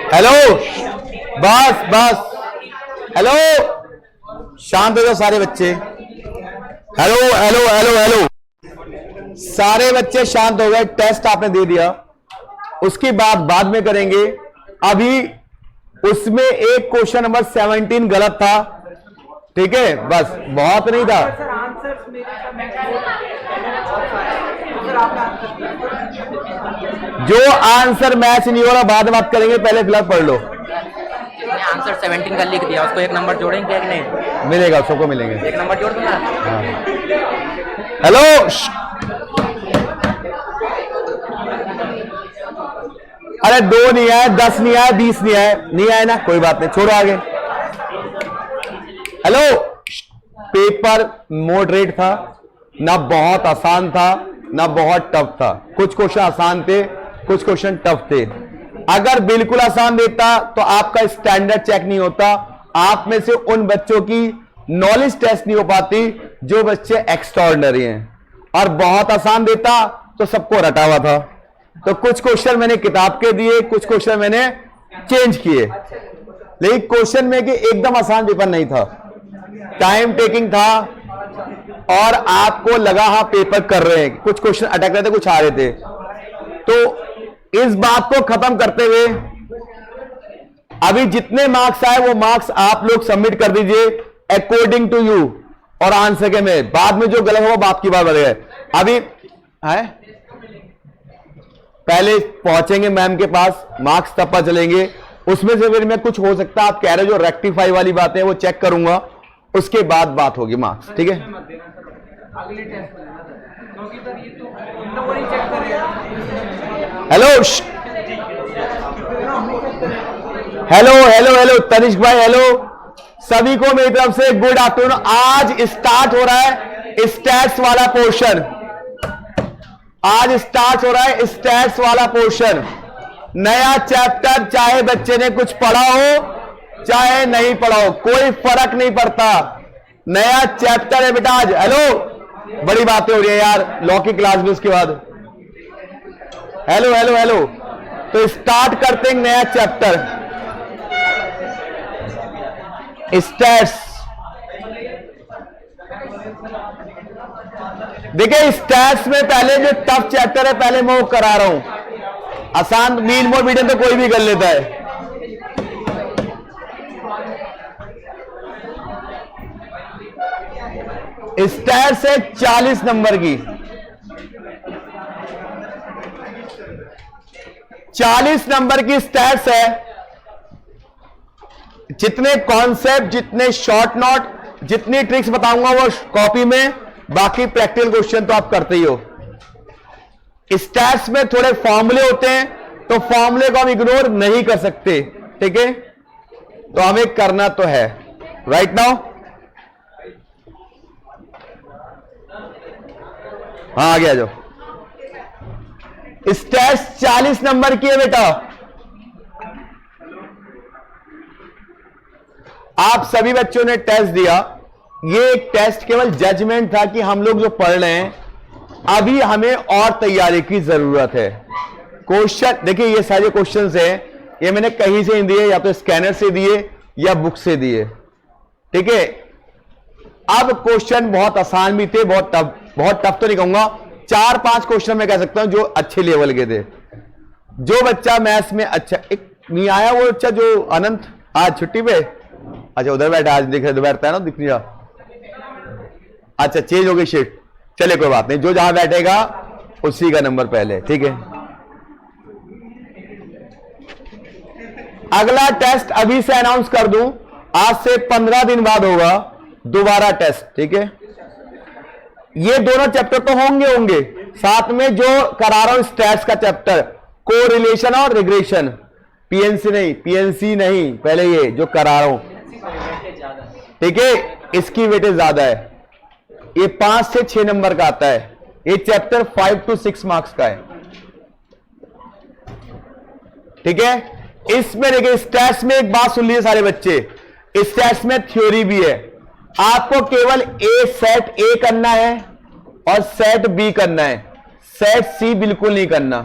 Hello, बस बस, hello, शांत हो जाओ सारे बच्चे। हेलो हेलो हेलो हेलो, सारे बच्चे शांत हो गए। टेस्ट आपने दे दिया, उसकी बात बाद में करेंगे। अभी उसमें एक क्वेश्चन नंबर 17 गलत था, ठीक है, बस, बहुत नहीं था। जो आंसर मैच नहीं हो रहा बाद में बात करेंगे, पहले फिलहाल पढ़ लो। आंसर 17 का लिख दिया, उसको एक नंबर जोड़ेंगे कि नहीं? मिलेगा, सबको मिलेंगे। एक नंबर जोड़ दूंगा। हाँ। हेलो, अरे 2 नहीं आए, 10 नहीं आए, 20 नहीं आए, नहीं आए ना, कोई बात नहीं, छोड़ो आगे। हेलो, पेपर मॉडरेट था, ना बहुत आसान था ना बहुत टफ था। कुछ क्वेश्चन आसान थे, कुछ क्वेश्चन टफ थे। अगर बिल्कुल आसान देता तो आपका स्टैंडर्ड चेक नहीं होता, आप में से उन बच्चों की नॉलेज टेस्ट नहीं हो पाती जो बच्चे एक्स्ट्राऑर्डिनरी हैं। और बहुत आसान देता तो सबको रटा हुआ था। तो कुछ क्वेश्चन मैंने किताब के दिए, कुछ क्वेश्चन मैंने चेंज किए, लेकिन क्वेश्चन में कि एकदम आसान पेपर नहीं था, टाइम टेकिंग था, और आपको लगा हाँ पेपर कर रहे हैं, कुछ क्वेश्चन अटक रहे थे, कुछ आ रहे थे। तो इस बात को खत्म करते हुए अभी जितने मार्क्स आए वो मार्क्स आप लोग सबमिट कर दीजिए अकॉर्डिंग टू यू, और आंसर के में बाद में जो गलत होगा बाप की बात बढ़ गए। अभी है, पहले पहुंचेंगे मैम के पास, मार्क्स तब पता चलेंगे। उसमें से फिर मैं कुछ हो सकता है आप कह रहे हो जो रेक्टिफाई वाली बात है वो चेक करूंगा, उसके बाद बात होगी मार्क्स, ठीक है। Hello hello hello hello, Tanishq भाई हेलो, सभी को मेरी तरफ से गुड आफ्टरनून। आज स्टार्ट हो रहा है स्टैट्स वाला पोर्शन, आज स्टार्ट हो रहा है स्टैट्स वाला पोर्शन, नया चैप्टर। चाहे बच्चे ने कुछ पढ़ा हो चाहे नहीं पढ़ा हो, कोई फर्क नहीं पड़ता, नया चैप्टर है बेटा आज। हेलो, बड़ी बातें हो रही है यार लॉ की क्लास में उसके बाद। हेलो हेलो हेलो, तो स्टार्ट करते हैं नया चैप्टर स्टैट्स। देखिए स्टैट्स में पहले जो टफ चैप्टर है पहले मैं वो करा रहा हूं, आसान मीन मोड मीडियम तो कोई भी कर लेता है। स्टैट्स है 40 नंबर की, 40 नंबर की स्टैट्स है। जितने कॉन्सेप्ट, जितने शॉर्ट नोट, जितनी ट्रिक्स बताऊंगा वो कॉपी में, बाकी प्रैक्टिकल क्वेश्चन तो आप करते ही हो। स्टैट्स में थोड़े फॉर्मूले होते हैं तो फॉर्मूले को हम इग्नोर नहीं कर सकते, ठीक है, तो हमें करना तो है। राइट नाउ हाँ आ गया जो स्टैट्स 40 नंबर की है बेटा। आप सभी बच्चों ने टेस्ट दिया, ये एक टेस्ट केवल जजमेंट था कि हम लोग जो पढ़ रहे हैं अभी हमें और तैयारी की जरूरत है। क्वेश्चन देखिए, ये सारे क्वेश्चंस हैं, ये मैंने कहीं से नहीं दिए, या तो स्कैनर से दिए या बुक से दिए, ठीक है। अब क्वेश्चन बहुत आसान भी थे, बहुत टफ तो नहीं कहूंगा, 4-5 क्वेश्चन मैं कह सकता हूं जो अच्छे लेवल के थे। जो बच्चा मैथ्स में अच्छा एक नहीं आया, वो अच्छा जो अनंत आज छुट्टी पे, अच्छा उधर बैठा, आज दिख रहा बैठता है ना, दिख नहीं रहा, अच्छा चेंज हो गई शीट, चले कोई बात नहीं, जो जहां बैठेगा उसी का नंबर पहले, ठीक है। अगला टेस्ट अभी से अनाउंस कर दूं, आज से 15 दिन बाद होगा दोबारा टेस्ट, ठीक है। ये दोनों चैप्टर तो होंगे होंगे, साथ में जो करा रहा हूं स्टैट्स का चैप्टर, कोरिलेशन और रिग्रेशन, पीएनसी नहीं, पहले ये जो करा रहा हूं, ठीक है, इसकी वेटेज ज्यादा है। ये 5 से 6 नंबर का आता है। ये चैप्टर 5 to 6 मार्क्स का है, ठीक है। इसमें देखिए स्टैट्स में एक बात सुन लीजिए सारे बच्चे, स्टैट्स में थ्योरी भी है। आपको केवल सेट ए करना है और सेट बी करना है, सेट सी बिल्कुल नहीं करना।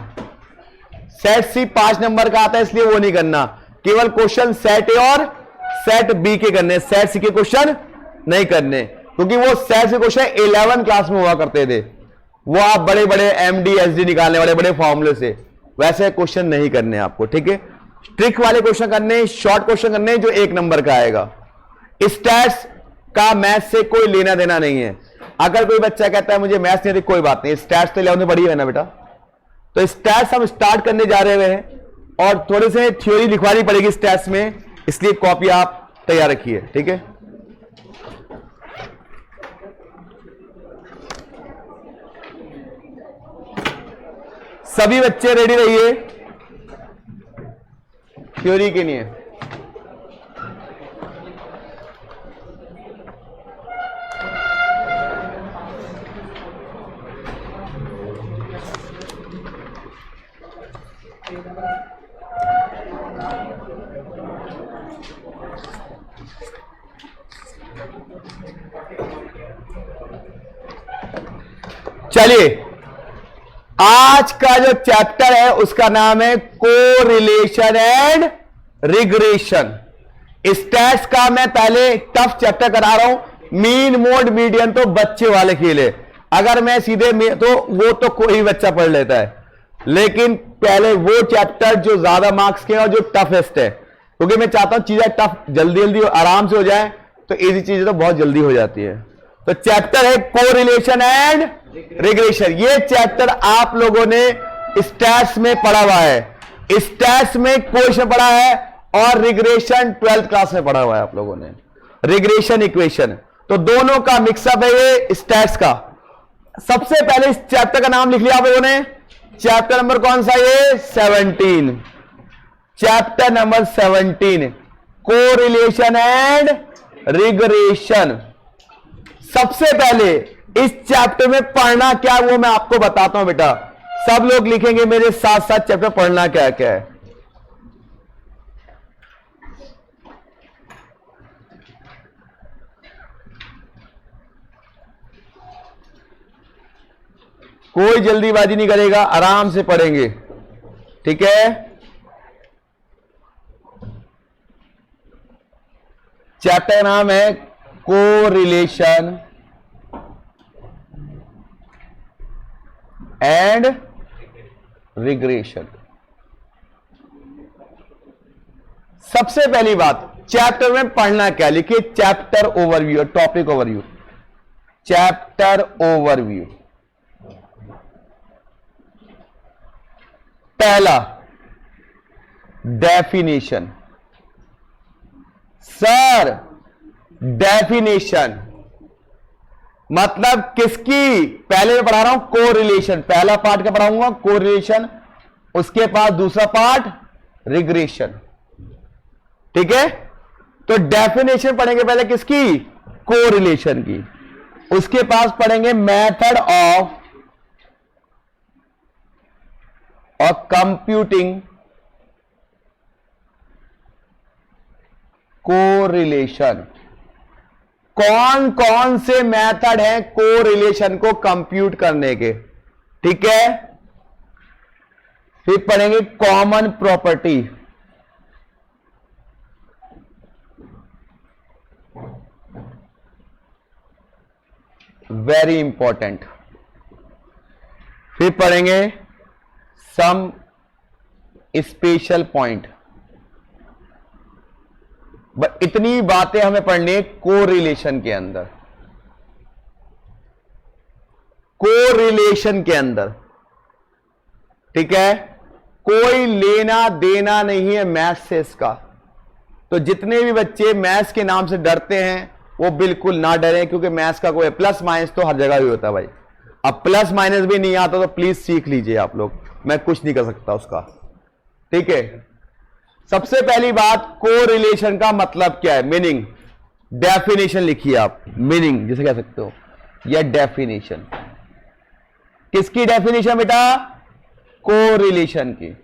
सेट सी 5 नंबर का आता है, इसलिए वो नहीं करना। केवल क्वेश्चन सेट ए और सेट बी के करने, सेट सी के क्वेश्चन नहीं करने, क्योंकि वो सेट से क्वेश्चन 11 क्लास में हुआ करते थे। वो आप बड़े बड़े एमडी एसडी निकालने वाले बड़े फॉर्मूले से, वैसे क्वेश्चन नहीं करने आपको, ठीक है। ट्रिक वाले क्वेश्चन करने, शॉर्ट क्वेश्चन करने जो 1 नंबर का आएगा। स्टैट्स का मैथ से कोई लेना देना नहीं है। अगर कोई बच्चा कहता है मुझे मैथ्स नहीं आती, कोई बात नहीं, स्टैट्स तो 11 में पढ़ी है ना बेटा। तो स्टैट्स हम स्टार्ट करने जा रहे हैं और थोड़े से थ्योरी लिखवानी पड़ेगी स्टैट्स में, इसलिए कॉपी आप तैयार रखिए, ठीक है। सभी बच्चे रेडी रहिए थ्योरी के लिए। चलिए, आज का जो चैप्टर है उसका नाम है कोरिलेशन एंड रिग्रेशन। स्टैट्स का मैं पहले टफ चैप्टर करा रहा हूं। मीन मोड मीडियन तो बच्चे वाले खेले, अगर मैं सीधे तो वो तो कोई बच्चा पढ़ लेता है, लेकिन पहले वो चैप्टर जो ज्यादा मार्क्स के और जो टफेस्ट है, क्योंकि मैं चाहता हूं चीजें टफ जल्दी जल्दी आराम से हो जाए, तो इजी चीजें तो बहुत जल्दी हो जाती है। तो चैप्टर है कोरिलेशन एंड रिग्रेशन। ये चैप्टर आप लोगों ने स्टैट्स में पढ़ा हुआ है, स्टैट्स में क्वेश्चन पढ़ा है, और रिग्रेशन 12th क्लास में पढ़ा हुआ है आप लोगों ने, रिग्रेशन इक्वेशन। तो दोनों का मिक्सअप है ये स्टैट्स का। सबसे पहले इस चैप्टर का नाम लिख लिया आप लोगों ने, चैप्टर नंबर कौन सा ये 17, chapter number 17 correlation and regression. सबसे पहले इस चैप्टर में पढ़ना क्या है वो मैं आपको बताता हूं बेटा, सब लोग लिखेंगे मेरे साथ साथ चैप्टर पढ़ना क्या क्या है। कोई जल्दीबाजी नहीं करेगा, आराम से पढ़ेंगे, ठीक है। चैप्टर का नाम है कोरिलेशन एंड रिग्रेशन। सबसे पहली बात, चैप्टर में पढ़ना क्या, लिखिए chapter overview, topic overview, chapter overview. पहला डेफिनेशन। सर डेफिनेशन मतलब किसकी, पहले मैं पढ़ा रहा हूं कोरिलेशन, पहला पार्ट का पढ़ाऊंगा कोरिलेशन, उसके बाद दूसरा पार्ट रिग्रेशन, ठीक है। तो डेफिनेशन पढ़ेंगे पहले किसकी, कोरिलेशन की, उसके पास पढ़ेंगे मेथड ऑफ कंप्यूटिंग कोरिलेशन। कौन कौन से मेथड हैं कोरिलेशन को कंप्यूट करने के, ठीक है। फिर पढ़ेंगे कॉमन प्रॉपर्टी, वेरी इंपॉर्टेंट। फिर पढ़ेंगे सम स्पेशल पॉइंट। इतनी बातें हमें पढ़नी है कोरिलेशन के अंदर, कोरिलेशन के अंदर, ठीक है। कोई लेना देना नहीं है मैथ्स से इसका। तो जितने भी बच्चे मैथ्स के नाम से डरते हैं वो बिल्कुल ना डरें, क्योंकि मैथ्स का कोई प्लस माइनस तो हर जगह ही होता है भाई। अब प्लस माइनस भी नहीं आता तो प्लीज सीख लीजिए आप लोग, मैं कुछ नहीं कर सकता उसका, ठीक है। सबसे पहली बात, कोरिलेशन का मतलब क्या है, मीनिंग, डेफिनेशन लिखिए आप, मीनिंग जिसे कह सकते हो, या डेफिनेशन। किसकी डेफिनेशन बेटा? कोरिलेशन की।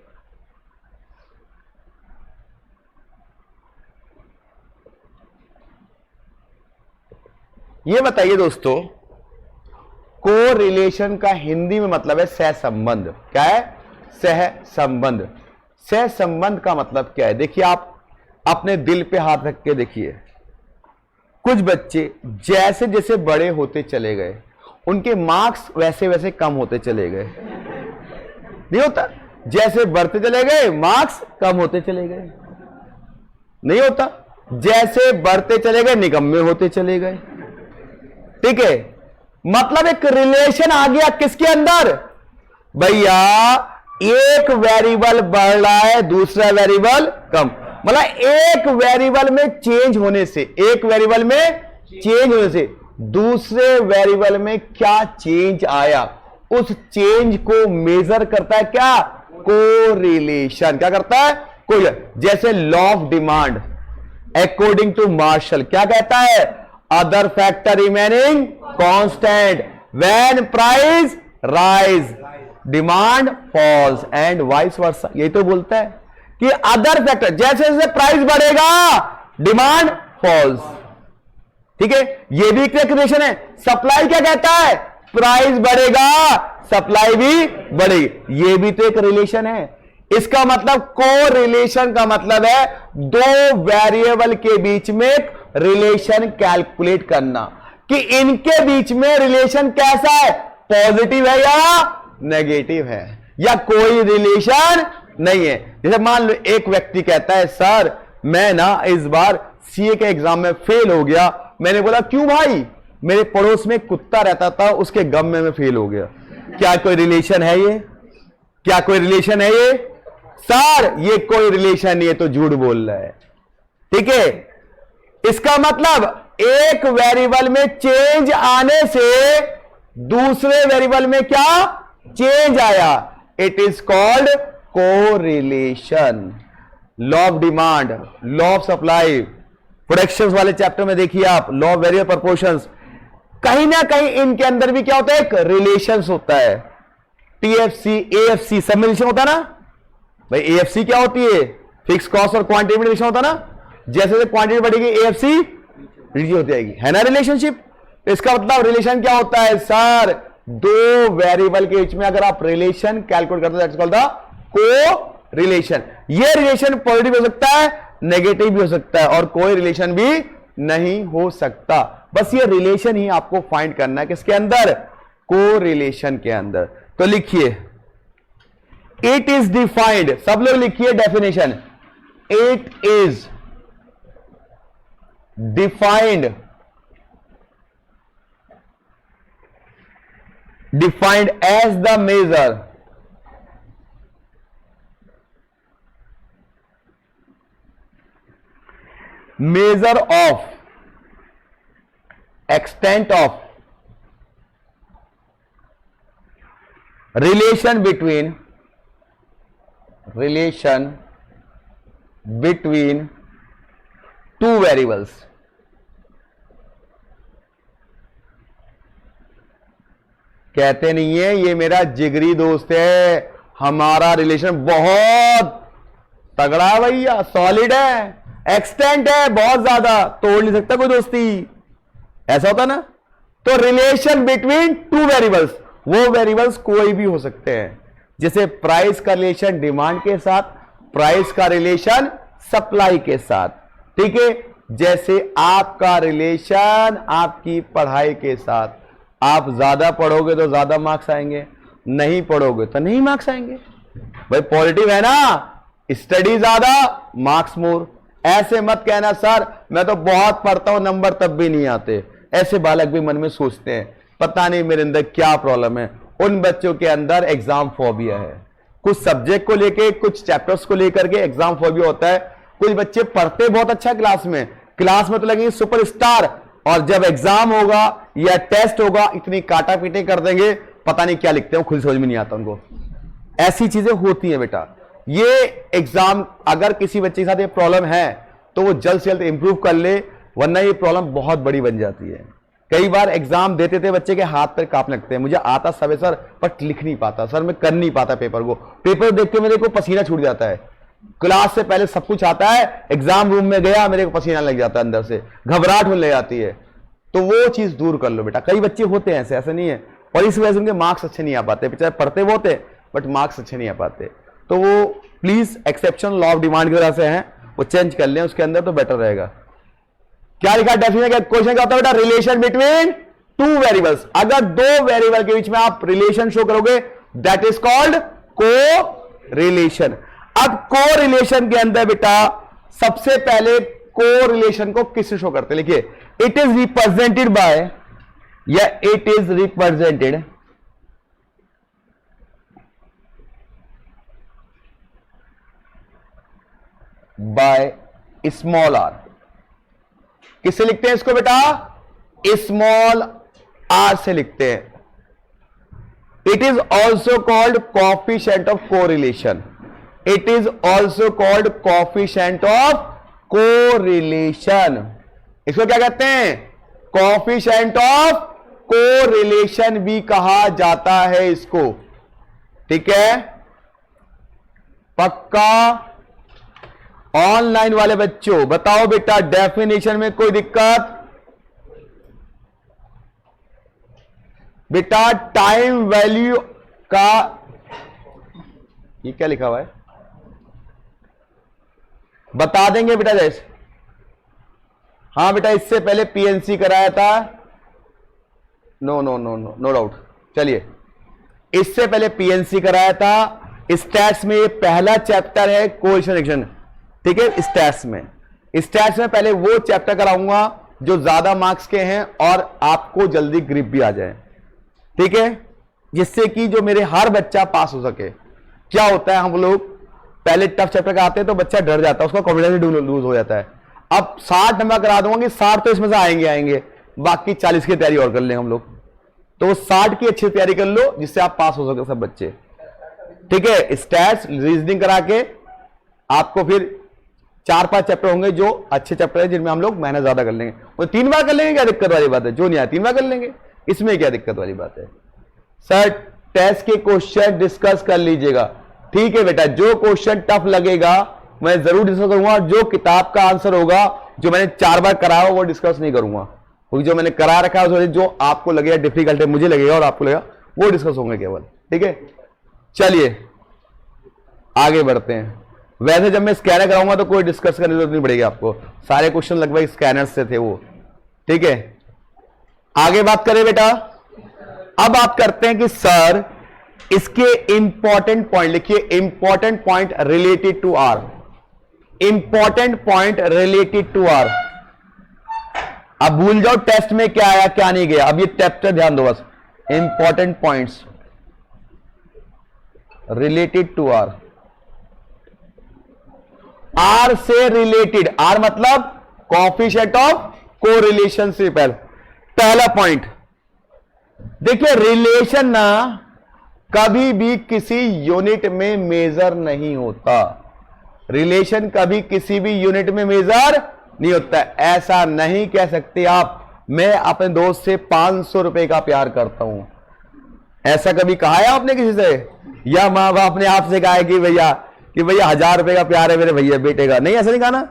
ये बताइए दोस्तों, कोरिलेशन का हिंदी में मतलब है सहसंबंध। क्या है? सहसंबंध। सहसंबंध का मतलब क्या है? देखिए, आप अपने दिल पे हाथ रख के देखिए, कुछ बच्चे जैसे जैसे बड़े होते चले गए उनके मार्क्स वैसे वैसे कम होते चले गए। नहीं होता? जैसे बढ़ते चले गए मार्क्स कम होते चले गए। नहीं होता? जैसे बढ़ते चले गए निकम्मे होते चले गए। ठीक है, मतलब एक रिलेशन आ गया किसके अंदर भैया, एक वेरिएबल बढ़ रहा है दूसरा वेरिएबल कम, मतलब एक वेरिएबल में चेंज होने से, एक वेरिएबल में चेंज होने से दूसरे वेरिएबल में क्या चेंज आया, उस चेंज को मेजर करता है क्या? कोरिलेशन। क्या करता है? जैसे law of demand according to Marshall क्या कहता है? Other factor remaining constant when price rise demand falls and vice versa. यही तो बोलता है कि अदर फैक्टर, जैसे जैसे प्राइस बढ़ेगा डिमांड फॉल्स। ठीक है, ये भी एक रिलेशन है। सप्लाई क्या कहता है? प्राइस बढ़ेगा सप्लाई भी बढ़ेगी, ये भी तो एक रिलेशन है। इसका मतलब कोरिलेशन का मतलब है दो वेरिएबल के बीच में रिलेशन कैलकुलेट करना कि इनके बीच में रिलेशन कैसा है, पॉजिटिव है या नेगेटिव है, या कोई रिलेशन नहीं है। जैसे मान लो एक व्यक्ति कहता है सर मैं ना इस बार सीए के एग्जाम में फेल हो गया। मैंने बोला क्यों भाई? मेरे पड़ोस में कुत्ता रहता था उसके गम में मैं फेल हो गया। क्या कोई रिलेशन है ये? क्या कोई रिलेशन है ये? सर ये कोई रिलेशन नहीं है, तो झूठ बोल रहा है। ठीक है, इसका मतलब एक वेरिएबल में चेंज आने से दूसरे वेरिएबल में क्या चेंज आया, it is called correlation. Law of demand, law of supply, productions वाले चैप्टर में देखिए आप, लॉ ऑफ वेरिएबल प्रोपोर्शंस, कहीं ना कहीं इनके अंदर भी क्या होता है? एक रिलेशंस होता है। टीएफसी, एएफसी सब में रिलेशन होता है ना भाई। एएफसी क्या होती है? फिक्स कॉस्ट और क्वांटिटी में रिलेशन होता है ना। जैसे जैसे क्वांटिटी बढ़ेगी एएफसी रिड्यूस होती जाएगी, है ना रिलेशनशिप। इसका मतलब रिलेशन क्या होता है सर? दो वेरिएबल के बीच में अगर आप रिलेशन कैलकुलेट करते हो दैट्स कॉल्ड द कोरिलेशन। ये रिलेशन पॉजिटिव हो सकता है, नेगेटिव भी हो सकता है, और कोई रिलेशन भी नहीं हो सकता। बस ये रिलेशन ही आपको फाइंड करना है किसके अंदर? कोरिलेशन के अंदर। तो लिखिए इट इज डिफाइंड, सब लोग लिखिए definition, it is defined as the measure of extent of relation between two variables। कहते नहीं है ये मेरा जिगरी दोस्त है, हमारा रिलेशन बहुत तगड़ा है भैया, सॉलिड है, एक्सटेंट है, बहुत ज्यादा, तोड़ नहीं सकता कोई दोस्ती, ऐसा होता ना। तो रिलेशन बिटवीन टू वेरिएबल्स, वो वेरिएबल्स कोई भी हो सकते हैं। जैसे प्राइस का रिलेशन डिमांड के साथ, प्राइस का रिलेशन सप्लाई के साथ। ठीक है, जैसे आपका रिलेशन आपकी पढ़ाई के साथ, आप ज्यादा पढ़ोगे तो ज्यादा मार्क्स आएंगे, नहीं पढ़ोगे तो नहीं मार्क्स आएंगे। भाई पॉजिटिव है ना, स्टडी ज्यादा मार्क्स मोर। ऐसे मत कहना सर मैं तो बहुत पढ़ता हूं नंबर तब भी नहीं आते। ऐसे बालक भी मन में सोचते हैं पता नहीं मेरे अंदर क्या प्रॉब्लम है। उन बच्चों के अंदर एग्जाम फोबिया है, कुछ सब्जेक्ट को लेके, कुछ चैप्टर्स को लेकर के एग्जाम फोबिया होता है। कुछ बच्चे पढ़ते बहुत अच्छा क्लास में तो लगेंगे सुपरस्टार, और जब एग्जाम होगा या टेस्ट होगा इतनी काटा पीटे कर देंगे, पता नहीं क्या लिखते हैं, खुद समझ में नहीं आता उनको। ऐसी चीजें होती हैं बेटा। ये एग्जाम अगर किसी बच्चे के साथ ये प्रॉब्लम है तो वो जल्द से जल्द इंप्रूव कर ले, वरना ये प्रॉब्लम बहुत बड़ी बन जाती है। कई बार एग्जाम देते थे बच्चे के हाथ पैर कांपने लगते हैं, मुझे आता सब है सर पर लिख नहीं पाता सर, मैं कर नहीं पाता पेपर को, पेपर देख के मेरे को पसीना छूट जाता है, क्लास से पहले सब कुछ आता है, एग्जाम रूम में गया मेरे को पसीना लग जाता है, अंदर से घबराहट होने लग जाती है। तो वो चीज दूर कर लो बेटा। कई बच्चे होते हैं ऐसे, ऐसा नहीं है, और इस वजह से उनके मार्क्स अच्छे नहीं आ पाते, चाहे पढ़ते वो होते बट मार्क्स अच्छे नहीं आ पाते। तो वो please exception law of demand की वजह से हैं, वो चेंज कर लें उसके अंदर तो बेटर रहेगा। क्या लिखा डेफिनेशन? क्वेश्चन क्या होता है बेटा? Relation between two variables. अगर दो वेरिएबल के बीच में आप रिलेशन शो करोगे दैट इज कॉल्ड को रिलेशन। अब को रिलेशन के अंदर बेटा सबसे पहले को रिलेशन को किससे शो करते हैं? लिखिए, इट इज रिप्रेजेंटेड बाय या it is represented by small R. किससे लिखते हैं इसको बेटा? स्मॉल आर से लिखते हैं। It is also called coefficient of correlation. It is also called coefficient of correlation. इसको क्या कहते हैं? कोएफिशिएंट ऑफ कोरिलेशन भी कहा जाता है इसको। ठीक है, पक्का? ऑनलाइन वाले बच्चों बताओ बेटा, डेफिनेशन में कोई दिक्कत? बेटा टाइम वैल्यू का ये क्या लिखा हुआ है बता देंगे बेटा जैसे? हाँ बेटा, इससे पहले पीएनसी कराया था। No no no no no doubt. चलिए, इससे पहले पीएनसी कराया था। स्टैट्स में ये पहला चैप्टर है कोरिलेशन। ठीक है, स्टैट्स में पहले वो चैप्टर कराऊंगा जो ज्यादा मार्क्स के हैं और आपको जल्दी ग्रिप भी आ जाए। ठीक है, जिससे कि जो मेरे हर बच्चा पास हो सके। क्या होता है, हम लोग पहले टफ चैप्टर का आते हैं तो बच्चा डर जाता है, उसका कॉन्फिडेंस लूज हो जाता है। अब 60 नंबर करा दूंगा कि 60 तो इसमें से आएंगे, बाकी 40 की तैयारी और कर लेंगे हम लोग। तो 60 की अच्छी तैयारी कर लो जिससे आप पास हो सके सब बच्चे। ठीक है, स्टैट्स रीजनिंग करा के आपको फिर 4-5 चैप्टर होंगे जो अच्छे चैप्टर है, जिनमें हम लोग मेहनत ज्यादा कर लेंगे। वो 3 बार कर लेंगे, क्या दिक्कत वाली बात है? जो नहीं आया 3 बार कर लेंगे, इसमें क्या दिक्कत वाली बात है? सर टेस्ट के क्वेश्चन डिस्कस कर लीजिएगा। ठीक है बेटा, जो क्वेश्चन टफ लगेगा मैं जरूर डिस्कस करूंगा। जो किताब का आंसर होगा, जो मैंने 4 बार कराया वो डिस्कस नहीं करूंगा, क्योंकि जो मैंने करा रखा है जो आपको लगेगा डिफिकल्ट है, मुझे लगेगा और आपको लगेगा, वो डिस्कस होंगे केवल। ठीक है, चलिए आगे बढ़ते हैं। वैसे जब मैं स्कैनर कराऊंगा तो कोई डिस्कस करने की जरूरत नहीं पड़ेगी आपको, सारे क्वेश्चन लगभग स्कैनर से थे वो। ठीक है, आगे बात करें बेटा। अब आप करते हैं कि सर इसके इंपॉर्टेंट पॉइंट लिखिए। Important point related to R. Important point related to R. अब भूल जाओ टेस्ट में क्या आया क्या नहीं गया, अब ये चैप्टर ध्यान दो बस। Important points related to R. R से रिलेटेड, आर मतलब कोएफिशिएंट ऑफ कोरिलेशनशिप। पहला पॉइंट देखिए, रिलेशन ना कभी भी किसी यूनिट में मेजर नहीं होता। रिलेशन कभी किसी भी यूनिट में मेजर नहीं होता। ऐसा नहीं कह सकते आप मैं अपने दोस्त से 500 रुपए का प्यार करता हूं। ऐसा कभी कहा है आपने किसी से? या मां बाप ने आपसे कहा है कि भैया 1000 रुपए का प्यार है मेरे भैया बेटे का? नहीं, ऐसा नहीं कहा ना।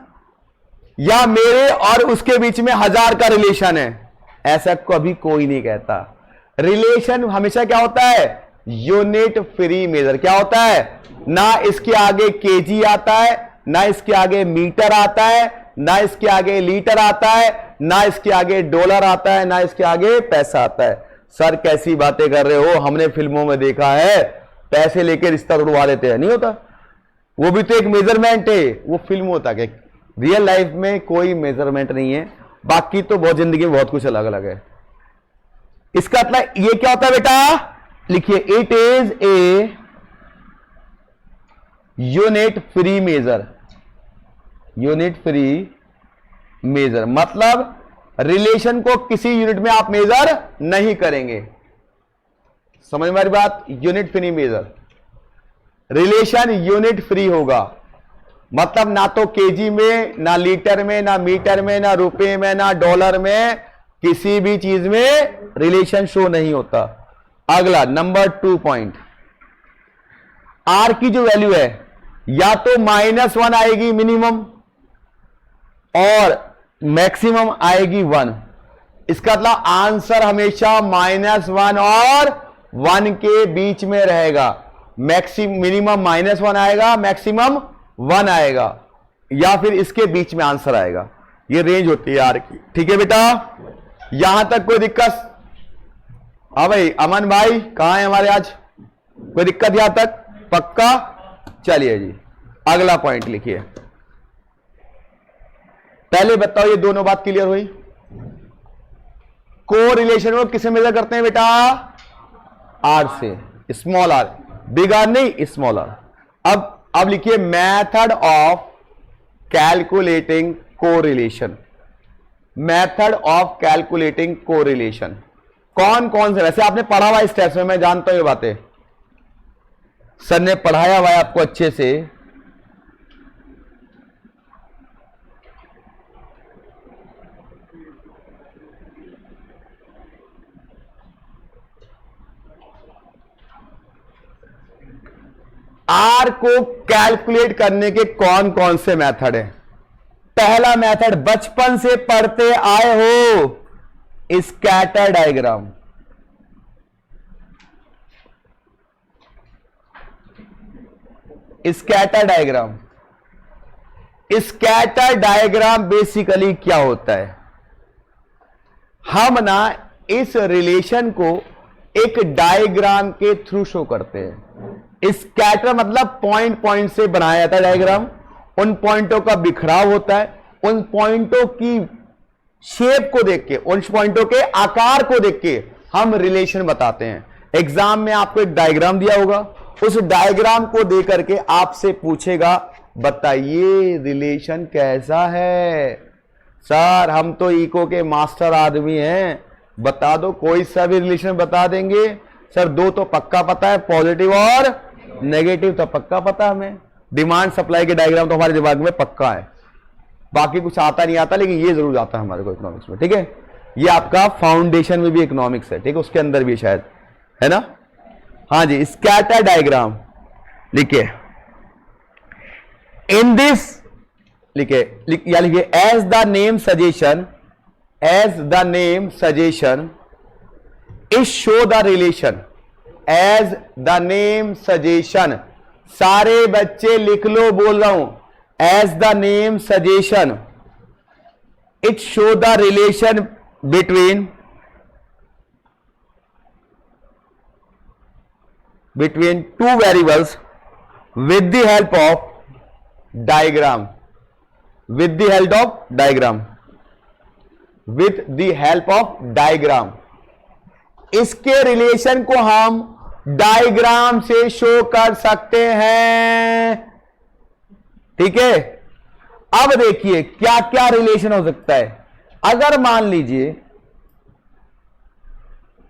या मेरे और उसके बीच में 1000 का रिलेशन है, ऐसा कभी कोई नहीं कहता। रिलेशन हमेशा क्या होता है? Unit free measure. क्या होता है? ना इसके आगे केजी आता है, ना इसके आगे मीटर आता है, ना इसके आगे लीटर आता है, ना इसके आगे डॉलर आता है, ना इसके आगे पैसा आता है। सर कैसी बातें कर रहे हो, हमने फिल्मों में देखा है पैसे लेके रिश्ता तोड़वा देते हैं। नहीं होता, वो भी तो एक मेजरमेंट है, वो फिल्मों तक है। रियल लाइफ में कोई मेजरमेंट नहीं है, बाकी तो बहुत जिंदगी में बहुत कुछ अलग अलग है। इसका मतलब ये क्या होता है बेटा? लिखिए, it is a unit free measure. Unit free measure मतलब रिलेशन को किसी यूनिट में आप मेजर नहीं करेंगे। समझ में आ रही बात? Unit free measure, relation unit free होगा, मतलब ना तो केजी में, ना लीटर में, ना मीटर में, ना रुपए में, ना डॉलर में, किसी भी चीज में रिलेशन शो नहीं होता। अगला नंबर 2 पॉइंट, आर की जो वैल्यू है या तो -1 आएगी मिनिमम और मैक्सिमम आएगी 1। इसका मतलब आंसर हमेशा -1 और 1 के बीच में रहेगा। मिनिमम -1 आएगा, मैक्सिमम 1 आएगा, या फिर इसके बीच में आंसर आएगा। ये रेंज होती है आर की। ठीक है बेटा, यहां तक कोई दिक्कत? हाँ भाई, अमन भाई कहां है हमारे आज? कोई दिक्कत यहां तक? पक्का? चलिए जी, अगला पॉइंट लिखिए। पहले बताओ ये दोनों बात क्लियर हुई? को रिलेशन को किसे मेजर करते हैं बेटा? आर से, स्मॉल आर, बिग आर नहीं, स्मॉल आर। अब लिखिए method of calculating correlation. Method of calculating correlation कौन कौन से? वैसे आपने पढ़ा हुआ इस टेस्ट में, मैं जानता हूं ये बातें, सर ने पढ़ाया हुआ है आपको अच्छे से। आर को कैलकुलेट करने के कौन कौन से मेथड हैं? पहला मेथड बचपन से पढ़ते आए हो, scatter diagram. Scatter diagram, scatter diagram basically क्या होता है? हम ना इस रिलेशन को एक डायग्राम के थ्रू शो करते हैं। स्कैटर मतलब पॉइंट पॉइंट से बनाया जाता है डायग्राम, उन पॉइंटों का बिखराव होता है, उन पॉइंटों की शेप को देख के, उन पॉइंटों के आकार को देख के हम रिलेशन बताते हैं। एग्जाम में आपको एक डायग्राम दिया होगा, उस डायग्राम को देख करके आपसे पूछेगा बताइए रिलेशन कैसा है। सर हम तो इको के मास्टर आदमी हैं, बता दो कोई सा भी रिलेशन बता देंगे। सर 2 तो पक्का पता है, पॉजिटिव और नेगेटिव तो पक्का पता है हमें। डिमांड सप्लाई के डायग्राम तो हमारे दिमाग में पक्का है, बाकी कुछ आता नहीं आता, लेकिन ये जरूर आता है हमारे को इकोनॉमिक्स में। ठीक है, ये आपका फाउंडेशन में भी इकोनॉमिक्स है, ठीक है, उसके अंदर भी शायद है ना। हाँ जी, स्कैटर डायग्राम लिखिए। इन दिस लिखिए या लिखिए as the name suggestion, as the name suggestion is show the relation, as the name suggestion. सारे बच्चे लिख लो, बोल रहा हूं, as the name suggestion it show the relation between 2 variables with the help of diagram, with the help of diagram, with the help of diagram। इसके relation को हम डायग्राम से शो कर सकते हैं। ठीक है, अब देखिए क्या क्या रिलेशन हो सकता है। अगर मान लीजिए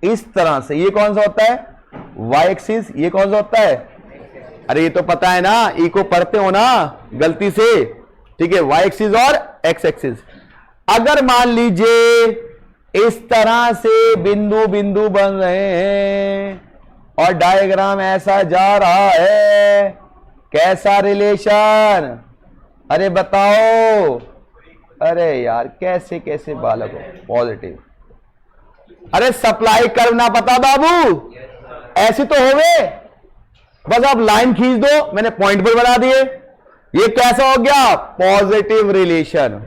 इस तरह से, ये कौन सा होता है? y axis. ये कौन सा होता है? अरे ये तो पता है ना, ई को पढ़ते हो ना गलती से। ठीक है, y एक्सिस और x एक्सिस। अगर मान लीजिए इस तरह से बिंदु बिंदु बन रहे हैं और डायग्राम ऐसा जा रहा है, कैसा रिलेशन? अरे बताओ। अरे यार कैसे कैसे बालक हो, पॉजिटिव। अरे सप्लाई कर्व ना पता बाबू, ऐसे तो हो गए, बस आप लाइन खींच दो, मैंने पॉइंट पर बना दिए। ये कैसा हो गया? Positive relation.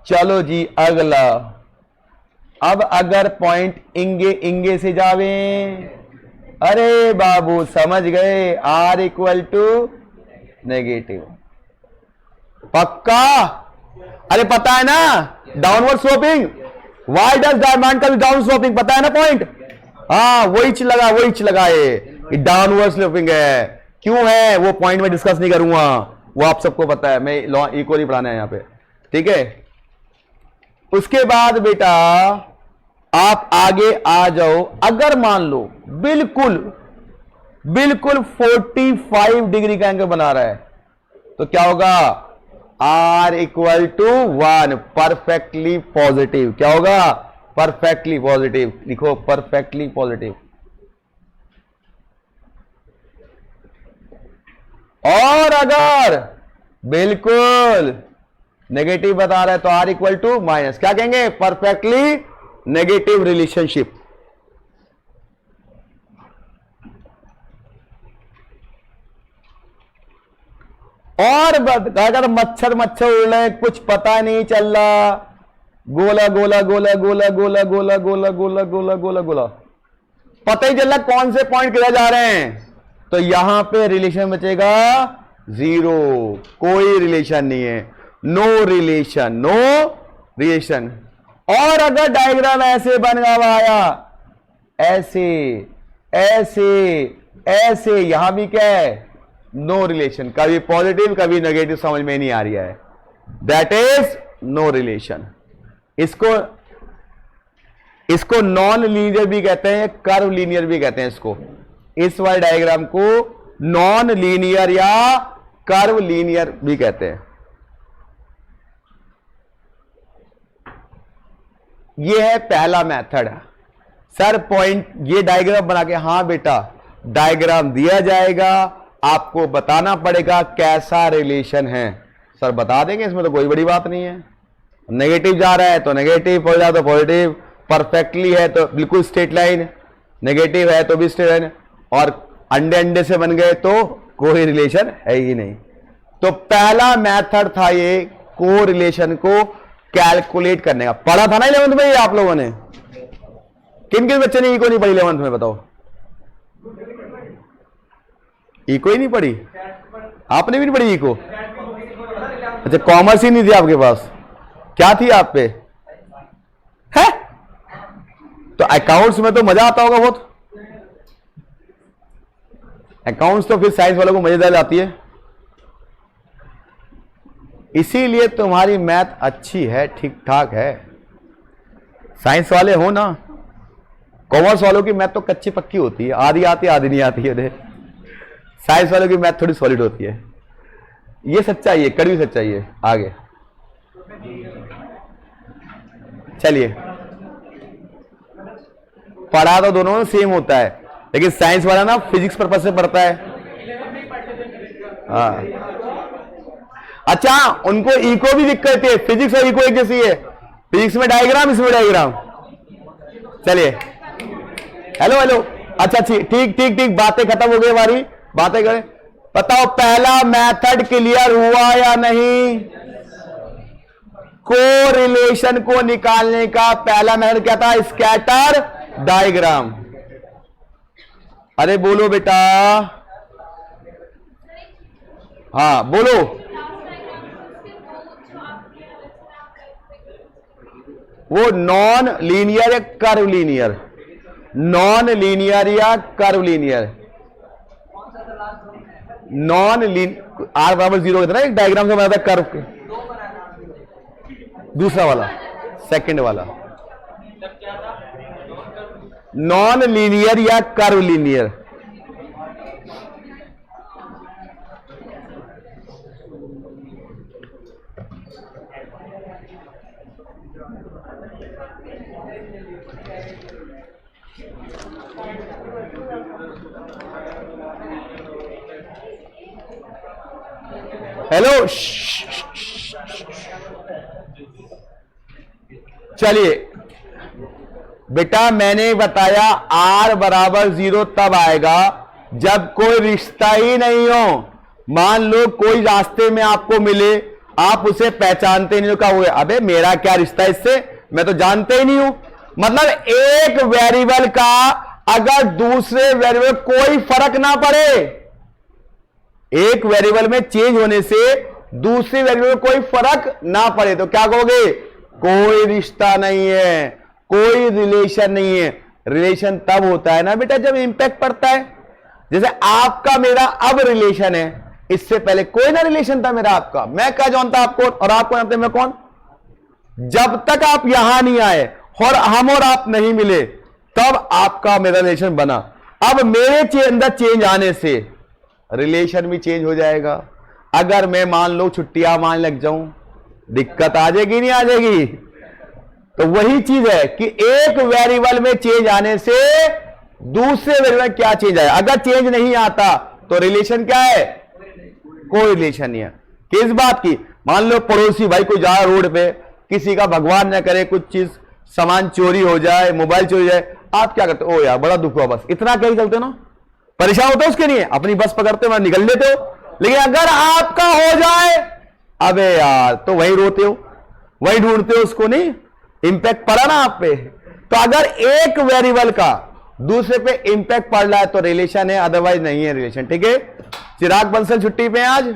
चलो जी अगला। अब अगर पॉइंट इंगे इंगे से जावे, अरे बाबू समझ गए, R इक्वल टू नेगेटिव। पक्का? अरे पता है ना downward sloping, why does diamond का भी डाउन स्लोपिंग, पता है ना पॉइंट? हाँ वही चीज लगा ये डाउनवर्ड स्लोपिंग है। क्यों है वो पॉइंट में डिस्कस नहीं करूंगा, वो आप सबको पता है, मैं लॉ इक्वली पढ़ाना है यहां पे। ठीक है, उसके बाद बेटा आप आगे आ जाओ। अगर मान लो बिल्कुल बिल्कुल 45 डिग्री का एंगल बना रहा है तो क्या होगा? R equal to 1, perfectly positive. क्या होगा? Perfectly positive. लिखो परफेक्टली पॉजिटिव। और अगर बिल्कुल नेगेटिव बता रहा है तो R इक्वल टू माइनस। क्या कहेंगे? Perfectly negative relationship. और अगर मच्छर मच्छर उड़ रहे हैं, कुछ पता नहीं चल रहा, गोला गोला गोला गोला गोला गोला गोला गोला गोला गोला गोला, पता ही चल रहा कौन से पॉइंट किधर जा रहे हैं, तो यहां पे रिलेशन बचेगा 0। कोई रिलेशन नहीं है, नो रिलेशन, नो रिलेशन। और अगर डायग्राम ऐसे बन गया, ऐसे ऐसे ऐसे, यहां भी क्या है? No relation. कभी पॉजिटिव कभी नेगेटिव, समझ में नहीं आ रही है, दैट इज नो रिलेशन। इसको नॉन लीनियर भी कहते हैं, कर्व लीनियर भी कहते हैं इसको। इस वाले डायग्राम को नॉन लीनियर या कर्व लीनियर भी कहते हैं। ये है पहला मेथड। सर पॉइंट ये डायग्राम बना के, हां बेटा डायग्राम दिया जाएगा, आपको बताना पड़ेगा कैसा रिलेशन है। सर बता देंगे, इसमें तो कोई बड़ी बात नहीं है। नेगेटिव जा रहा है तो नेगेटिव, हो जाए तो पॉजिटिव, परफेक्टली है तो बिल्कुल स्ट्रेट लाइन, नेगेटिव है तो भी स्ट्रेट लाइन, और अंडे अंडे से बन गए तो कोई रिलेशन है ही नहीं। तो पहला मेथड था ये को रिलेशन को कैलकुलेट करने का। पढ़ा था ना 11th में ये आप लोगों ने? किन किन बच्चे ने इको नहीं पढ़ी 11th में, बताओ? इको ही नहीं पढ़ी? आपने भी नहीं पढ़ी इको? अच्छा, कॉमर्स ही नहीं थी आपके पास, क्या थी आप पे? है तो अकाउंट्स में तो मजा आता होगा बहुत। अकाउंट्स तो फिर साइंस वालों को मजेदार आती है, इसीलिए तुम्हारी मैथ अच्छी है, ठीक ठाक है। साइंस वाले हो ना, कॉमर्स वालों की मैथ तो कच्ची पक्की होती है, आधी आती है आधी नहीं आती है। साइंस वालों की मैथ थोड़ी सॉलिड होती है। ये सच्चाई है, कड़वी सच्चाई है। आगे चलिए, पढ़ा तो दोनों सेम होता है, लेकिन साइंस वाला ना फिजिक्स पर्पज से पढ़ता है। हाँ, अच्छा, उनको इको भी दिक्कत है, फिजिक्स और इको एक जैसी है। फिजिक्स में डायग्राम, इसमें डायग्राम। चलिए, हेलो हेलो, अच्छा ठीक ठीक ठीक, बातें खत्म हो गई हमारी, बातें करें। बताओ पहला मेथड क्लियर हुआ या नहीं? कोरिलेशन को निकालने का पहला मेथड क्या था? Scatter diagram. अरे बोलो बेटा, हाँ बोलो। वो नॉन लीनियर या कर्व लीनियर? नॉन लीनियर या curve linear? Non linear, R बराबर 0 था ना, एक डायग्राम से बना था कर्व के। दूसरा वाला, सेकंड वाला, नॉन लीनियर या कर्व लीनियर। हेलो, चलिए बेटा, मैंने बताया R बराबर 0 तब आएगा जब कोई रिश्ता ही नहीं हो। मान लो कोई रास्ते में आपको मिले, आप उसे पहचानते नहीं हो, क्या हुआ? अबे मेरा क्या रिश्ता इससे, मैं तो जानते ही नहीं हूं। मतलब एक वेरिएबल का अगर दूसरे वेरिएबल कोई फर्क ना पड़े, एक वेरिएबल में चेंज होने से दूसरे वेरिएबल में कोई फर्क ना पड़े, तो क्या कहोगे? कोई रिश्ता नहीं है, कोई रिलेशन नहीं है। रिलेशन तब होता है ना बेटा जब इंपैक्ट पड़ता है। जैसे आपका मेरा अब रिलेशन है, इससे पहले कोई ना रिलेशन था मेरा आपका, मैं क्या जानता आपको और आप कौन जानते मैं कौन? जब तक आप यहां नहीं आए और हम और आप नहीं मिले तब आपका मेरा रिलेशन बना। अब मेरे अंदर चेंज आने से रिलेशन भी चेंज हो जाएगा। अगर मैं मान लो छुट्टियां मान लग जाऊं, दिक्कत आ जाएगी नहीं आ जाएगी? तो वही चीज है कि एक वेरिएबल में चेंज आने से दूसरे वेरिएबल में क्या चेंज आया। अगर चेंज नहीं आता तो रिलेशन क्या है? कोई रिलेशन नहीं है। किस बात की? मान लो पड़ोसी भाई कोई जा रोड पे, किसी का भगवान न करे कुछ चीज सामान चोरी हो जाए, मोबाइल चोरी हो जाए, आप क्या करते हो? ओ यार बड़ा दुख हुआ, बस इतना कहीं चलते हो ना, परेशान होते हो उसके लिए, अपनी बस पकड़ते हो, निकल लेते हो। लेकिन अगर आपका हो जाए, अबे यार, तो वही रोते हो, वही ढूंढते हो उसको। नहीं, इंपैक्ट पड़ा ना आप पे। तो अगर एक वेरिएबल का दूसरे पे इंपैक्ट पड़ रहा है तो रिलेशन है, अदरवाइज नहीं है रिलेशन। ठीक है। चिराग बंसल छुट्टी पे आज,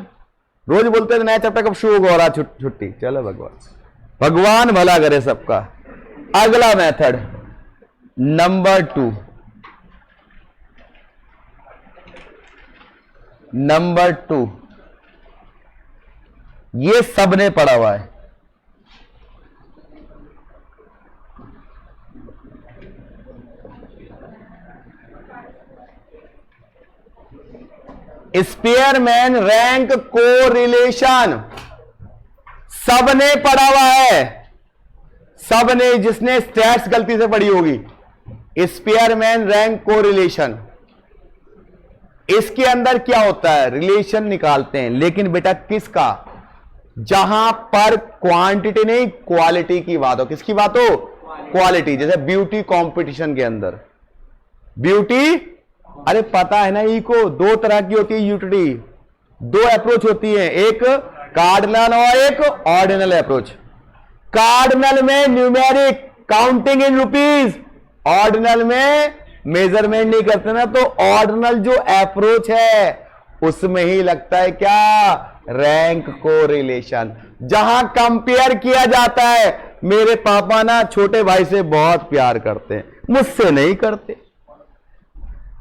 रोज बोलते थे नया चैप्टर कब शुरू हो रहा छुट्टी। चलो भगवान भला करे सबका। अगला मेथड नंबर 2, नंबर 2 ये सबने पढ़ा हुआ है। स्पेयरमैन रैंक कोरिलेशन सबने पढ़ा हुआ है। सबने, जिसने स्टैट्स गलती से पढ़ी होगी, स्पेयरमैन रैंक कोरिलेशन। इसके अंदर क्या होता है? रिलेशन निकालते हैं, लेकिन बेटा किसका? जहां पर क्वांटिटी नहीं क्वालिटी की बात हो। किसकी बात हो? क्वालिटी। जैसे ब्यूटी कंपटीशन के अंदर ब्यूटी, अरे पता है ना, इको दो तरह की होती है। यूटिलिटी दो अप्रोच होती है, एक कार्डिनल और एक ऑर्डिनल अप्रोच। कार्डिनल में numeric counting in rupees, ordinal में मेजरमेंट नहीं करते ना, तो ऑर्डिनल जो अप्रोच है उसमें ही लगता है क्या? रैंक कोरिलेशन, जहां कंपेयर किया जाता है। मेरे पापा ना छोटे भाई से बहुत प्यार करते हैं, मुझसे नहीं करते।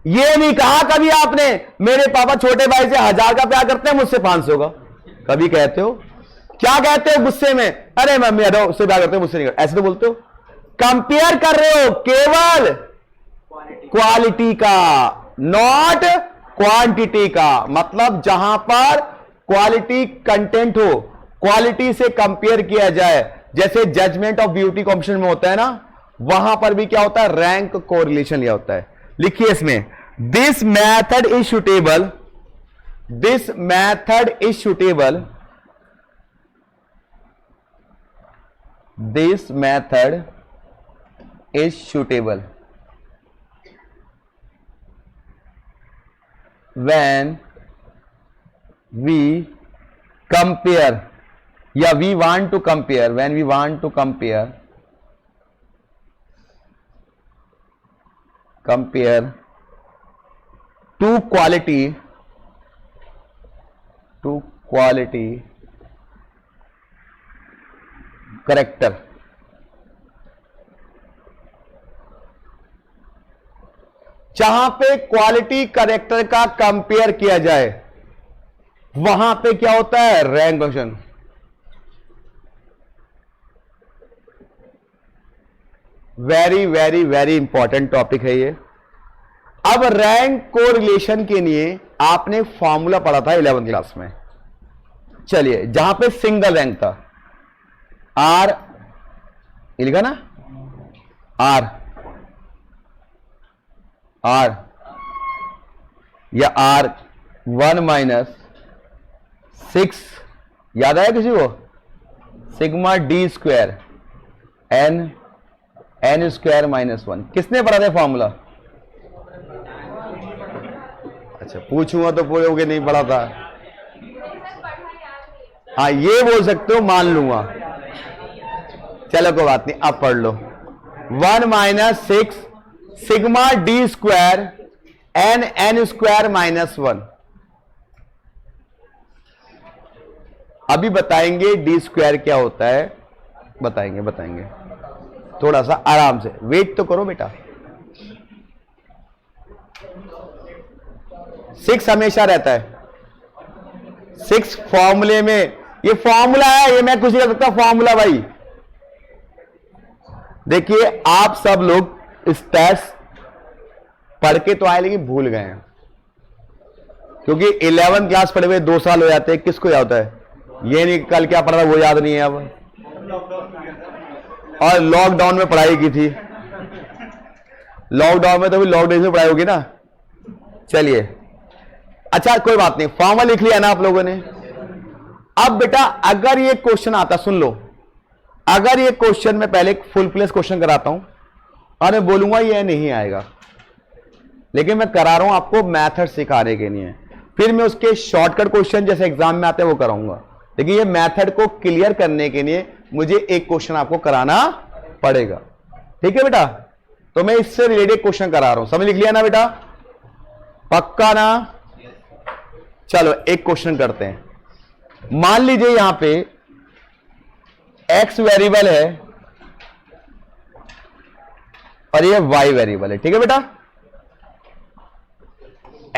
ये नहीं कहा कभी आपने मेरे पापा छोटे भाई से 1000 का प्यार करते हैं, मुझसे 500 का? कभी कहते हो? क्या कहते हो गुस्से में? अरे मम्मी अरे उससे प्यार करते हो, मुझसे नहीं करते, ऐसे तो बोलते हो। कंपेयर कर रहे हो केवल क्वालिटी का, नॉट क्वांटिटी का। मतलब जहां पर क्वालिटी कंटेंट हो, क्वालिटी से कंपेयर किया जाए। जैसे जजमेंट ऑफ ब्यूटी कॉम्पिटिशन में होता है ना, वहां पर भी क्या होता है? रैंक कोरिलेशन लिया होता है। लिखिए इसमें, this method is suitable, this method is suitable, this method is suitable when we compare, या we want to compare, when we want to compare two quality character, जहां पे क्वालिटी कैरेक्टर का compare किया जाए, वहां पे क्या होता है? Rank function. Very very very important topic है ये। अब रैंक कोरिलेशन के लिए आपने फॉर्मूला पढ़ा था 11th क्लास में। चलिए, जहां पे सिंगल रैंक था, आर, ये लिखा ना, आर या R1 माइनस 6, याद आया किसी को? Sigma D square N square minus 1। किसने पढ़ा था फॉर्मूला? अच्छा, पूछूंगा तो पूछोगे नहीं पढ़ा था। हाँ, ये बोल सकते हो, मान लूंगा। चलो कोई बात नहीं, अब पढ़ लो। 1 minus 6 sigma D square N square minus 1। अभी बताएंगे डी स्क्वायर क्या होता है, बताएंगे। थोड़ा सा आराम से वेट तो करो बेटा। 6 हमेशा रहता है। 6 फॉर्मूले में, ये फॉर्मूला है, ये मैं कुछ नहीं कर सकता फॉर्मूला भाई। देखिए आप सब लोग स्टैट्स पढ़ के तो आए लेकिन भूल गए हैं, क्योंकि 11th क्लास पढ़े हुए 2 साल हो जाते हैं, किसको याद है? ये नहीं कल क्या पढ़ा वो याद नहीं है अब, और लॉकडाउन में पढ़ाई की थी, लॉकडाउन में तो भी लॉकडाउन में पढ़ाई होगी ना। चलिए अच्छा कोई बात नहीं, फॉर्मूला लिख लिया ना आप लोगों ने। अब बेटा अगर ये क्वेश्चन आता, सुन लो, अगर ये क्वेश्चन मैं पहले फुल प्लेस क्वेश्चन कराता हूं और मैं बोलूंगा ये नहीं आएगा, लेकिन मैं करा रहा हूं आपको मैथड सिखाने के लिए, फिर मैं उसके शॉर्टकट क्वेश्चन जैसे एग्जाम में आते हैं वो कराऊंगा, लेकिन ये मेथड को क्लियर करने के लिए मुझे एक क्वेश्चन आपको कराना पड़ेगा। ठीक है बेटा, तो मैं इससे रिलेटेड क्वेश्चन करा रहा हूं, समझ लिख लिया ना बेटा? पक्का ना? चलो एक क्वेश्चन करते हैं। मान लीजिए यहां पे x वेरिएबल है और ये y वेरिएबल है, ठीक है बेटा?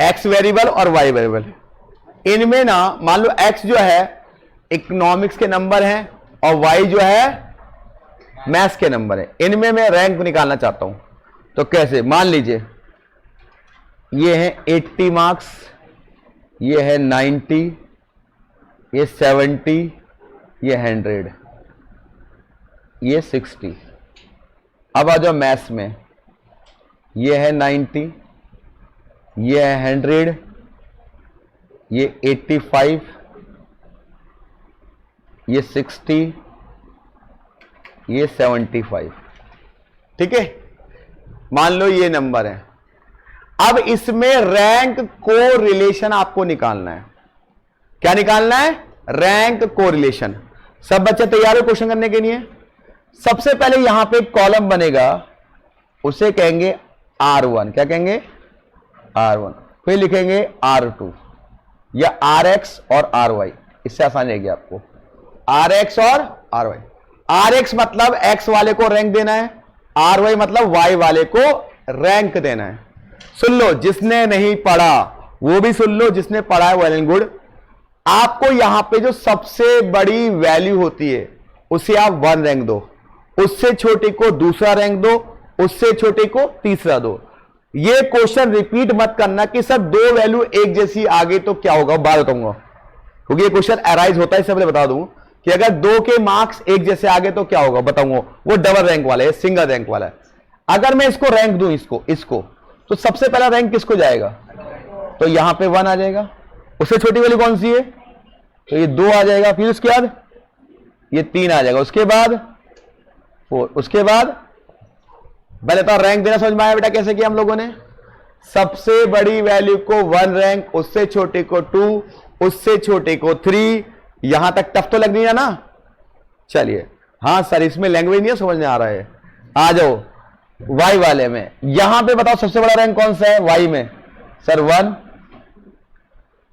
x वेरिएबल और y वेरिएबल, इनमें ना मान लो x जो है इकोनॉमिक्स के नंबर हैं और y जो है मैथ्स के नंबर है, इनमें मैं रैंक निकालना चाहता हूं। तो कैसे? मान लीजिए ये है 80 मार्क्स, ये है 90, ये 70, ये 100, ये 60। अब आ जाओ मैथ्स में, ये है 90, ये है 100, ये 85, ये 60, ये 75। ठीक है, मान लो ये नंबर है। अब इसमें रैंक को रिलेशन आपको निकालना है। क्या निकालना है? रैंक को रिलेशन। सब बच्चे तैयार हो क्वेश्चन करने के लिए? सबसे पहले यहां पे एक कॉलम बनेगा, उसे कहेंगे R1। क्या कहेंगे? R1। फिर लिखेंगे R2 या RX और RY, इससे आसान रहेगी आपको। RX और RY। RX मतलब X वाले को रैंक देना है, RY मतलब Y वाले को रैंक देना है। सुन लो, जिसने नहीं पढ़ा वो भी सुन लो, जिसने पढ़ा है वेल एंड गुड। आपको यहां पे जो सबसे बड़ी वैल्यू होती है उसे आप 1 रैंक दो, उससे छोटे को दूसरा रैंक दो, उससे छोटे को तीसरा दो। ये क्वेश्चन रिपीट मत करना कि सर 2 वैल्यू एक जैसी आगे तो क्या होगा, बात बताऊंगा, क्योंकि ये क्वेश्चन अराइज होता है। इससे पहले बता दूं कि अगर 2 के मार्क्स एक जैसे आगे तो क्या होगा, बताऊंगा। वो डबल रैंक वाला है, सिंगल रैंक वाला है। अगर मैं इसको रैंक दूं, इसको तो सबसे पहला रैंक किसको जाएगा? तो यहां पे 1 आ जाएगा। उससे छोटी वाली कौन सी है? तो ये 2 आ जाएगा। फिर उसके बाद ये 3 आ जाएगा, उसके बाद 4, उसके बाद पहले तो रैंक देना समझ में आया बेटा कैसे किया हम लोगों ने? सबसे बड़ी वैल्यू को 1 रैंक, उससे छोटे को 2, उससे छोटे को 3। यहां तक टफ तो लग रही है ना? चलिए, हाँ सर इसमें लैंग्वेज नहीं समझने आ रहा है। आ जाओ y वाले में, यहां पे बताओ सबसे बड़ा रैंक कौन सा है y में? सर 1,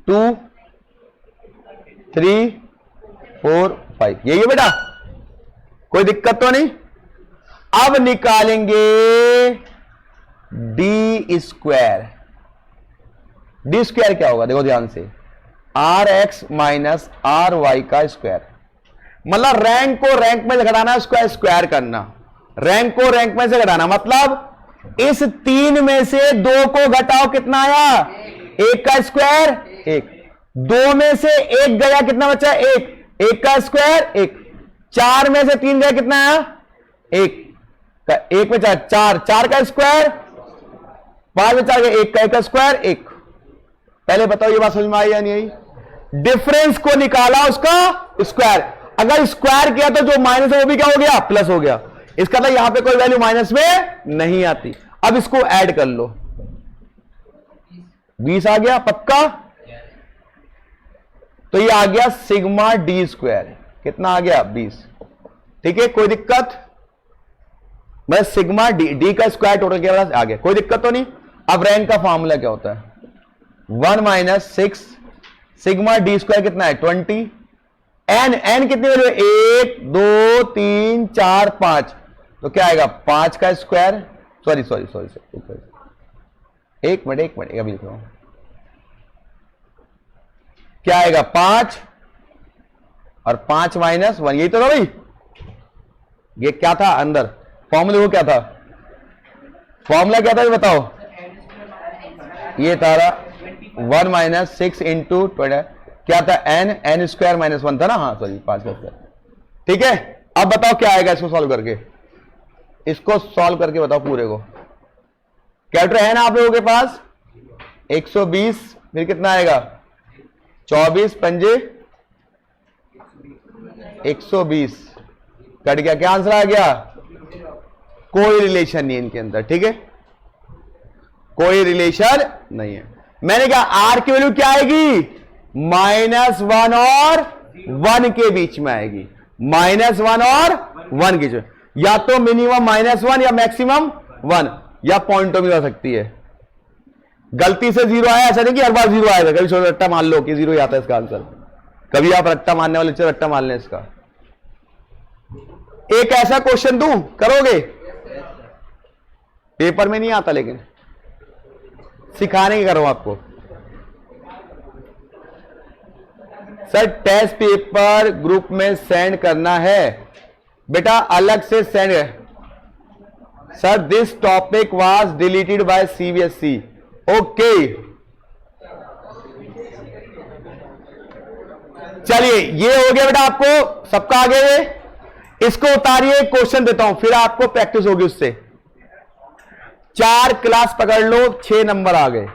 2, 3, 4, 5, यही है बेटा, कोई दिक्कत तो नहीं? अब निकालेंगे डी स्क्वायर। डी स्क्वायर क्या होगा? देखो ध्यान से, RX माइनस RY का स्क्वायर। मतलब रैंक को रैंक में से घटाना, स्क्वायर स्क्वायर करना। रैंक को रैंक में से घटाना मतलब इस 3 में से 2 को घटाओ, कितना आया? 1 का स्क्वायर 1। 2 में से 1 गया, कितना बचा? 1। 1 का स्क्वायर 1। 4 में से 3 गया, कितना आया? 1 का 1 में 4, 4 का स्क्वायर 5 में 4 गया, 1 का स्क्वायर 1। पहले बताओ ये बात समझ में आई या नहीं आई? डिफरेंस को निकाला, उसका स्क्वायर। अगर स्क्वायर किया तो जो माइनस है वो भी क्या हो गया? प्लस हो गया। इसका मतलब यहां पे कोई वैल्यू माइनस में नहीं आती। अब इसको ऐड कर लो, 20 आ गया पक्का? तो ये आ गया सिग्मा डी स्क्वायर। कितना आ गया? 20। ठीक है, कोई दिक्कत? बस सिग्मा डी का स्क्वायर टोटल के बाद आ गया, कोई दिक्कत तो नहीं? अब रैंक का फॉर्मूला क्या होता है? 1 माइनस 6 सिग्मा डी स्क्वायर कितना है? 20। एन कितनी वैल्यू है? 1, 2, 3, 4, 5। तो क्या आएगा? 5 का स्क्वायर, सॉरी एक मिनट अभी लिख रहा हूं। क्या आएगा? 5 और 5 माइनस 1, यही तो था भाई। ये क्या था अंदर? फॉर्मूला वो क्या था, फॉर्मूला क्या था ये बताओ। ये था 1 माइनस 6 इंटू क्या था, एन स्क्वायर माइनस 1 था ना, हाँ सॉरी 5 का स्क्वायर। ठीक है, अब बताओ क्या आएगा इसको सॉल्व करके, इसको सॉल्व करके बताओ पूरे को। कैलकुलेटर है ना आप लोगों के पास, 120 फिर कितना आएगा, 24 पंजे 120 कट गया, क्या आंसर आ गया, कोई रिलेशन नहीं है इनके अंदर। ठीक है, कोई रिलेशन नहीं है। मैंने कहा आर की वैल्यू क्या आएगी, -1 और 1 के बीच में आएगी, -1 और 1 के बीच, या तो मिनिमम -1 या मैक्सिमम 1, या पॉइंटों में हो सकती है। गलती से 0 आया, ऐसा नहीं कि हर बार 0 आएगा, कभी छोटा रट्टा मान लो कि 0 ही आता है इसका आंसर, कभी आप रट्टा मारने वाले से रट्टा मान लें इसका। एक ऐसा क्वेश्चन दूं, करोगे, पेपर में नहीं आता लेकिन सिखाने की करो आपको। सर टेस्ट पेपर ग्रुप में सेंड करना है, बेटा अलग से सेंड है। Sir this topic was deleted bye CBSE, okay. चलिए ये हो गया बेटा, आपको सबका आगे है, इसको उतारिए, क्वेश्चन देता हूं, फिर आपको प्रैक्टिस होगी उससे। 4 क्लास पकड़ लो, 6 नंबर आ गए।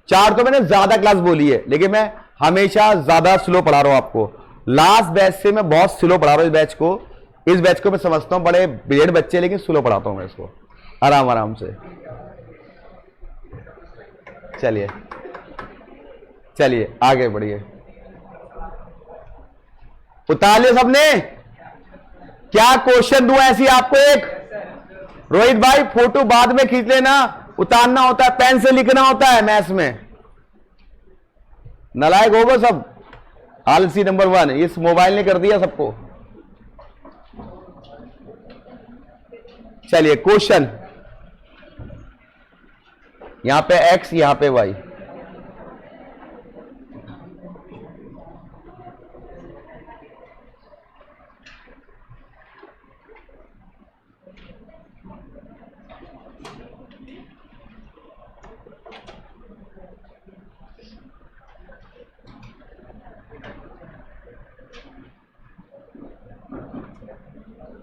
4 तो मैंने ज्यादा क्लास बोली है, लेकिन मैं हमेशा ज्यादा स्लो पढ़ा रहा हूं आपको। लास्ट बैच से मैं बहुत स्लो पढ़ा रहा हूं इस बैच को मैं समझता हूं बड़े ब्रिलियंट बच्चे, लेकिन स्लो पढ़ाता हूं मैं इसको आराम आराम से। चलिए चलिए आगे बढ़िए, उतार लिया सबने। क्या क्वेश्चन दूं ऐसी आपको एक, रोहित भाई फोटो बाद में खींच लेना, उतारना होता है, पेन से लिखना होता है मैथ्स में, नालायक हो वो सब। आलसी नंबर 1 इस मोबाइल ने कर दिया सबको। चलिए क्वेश्चन, यहां पे x यहां पे y,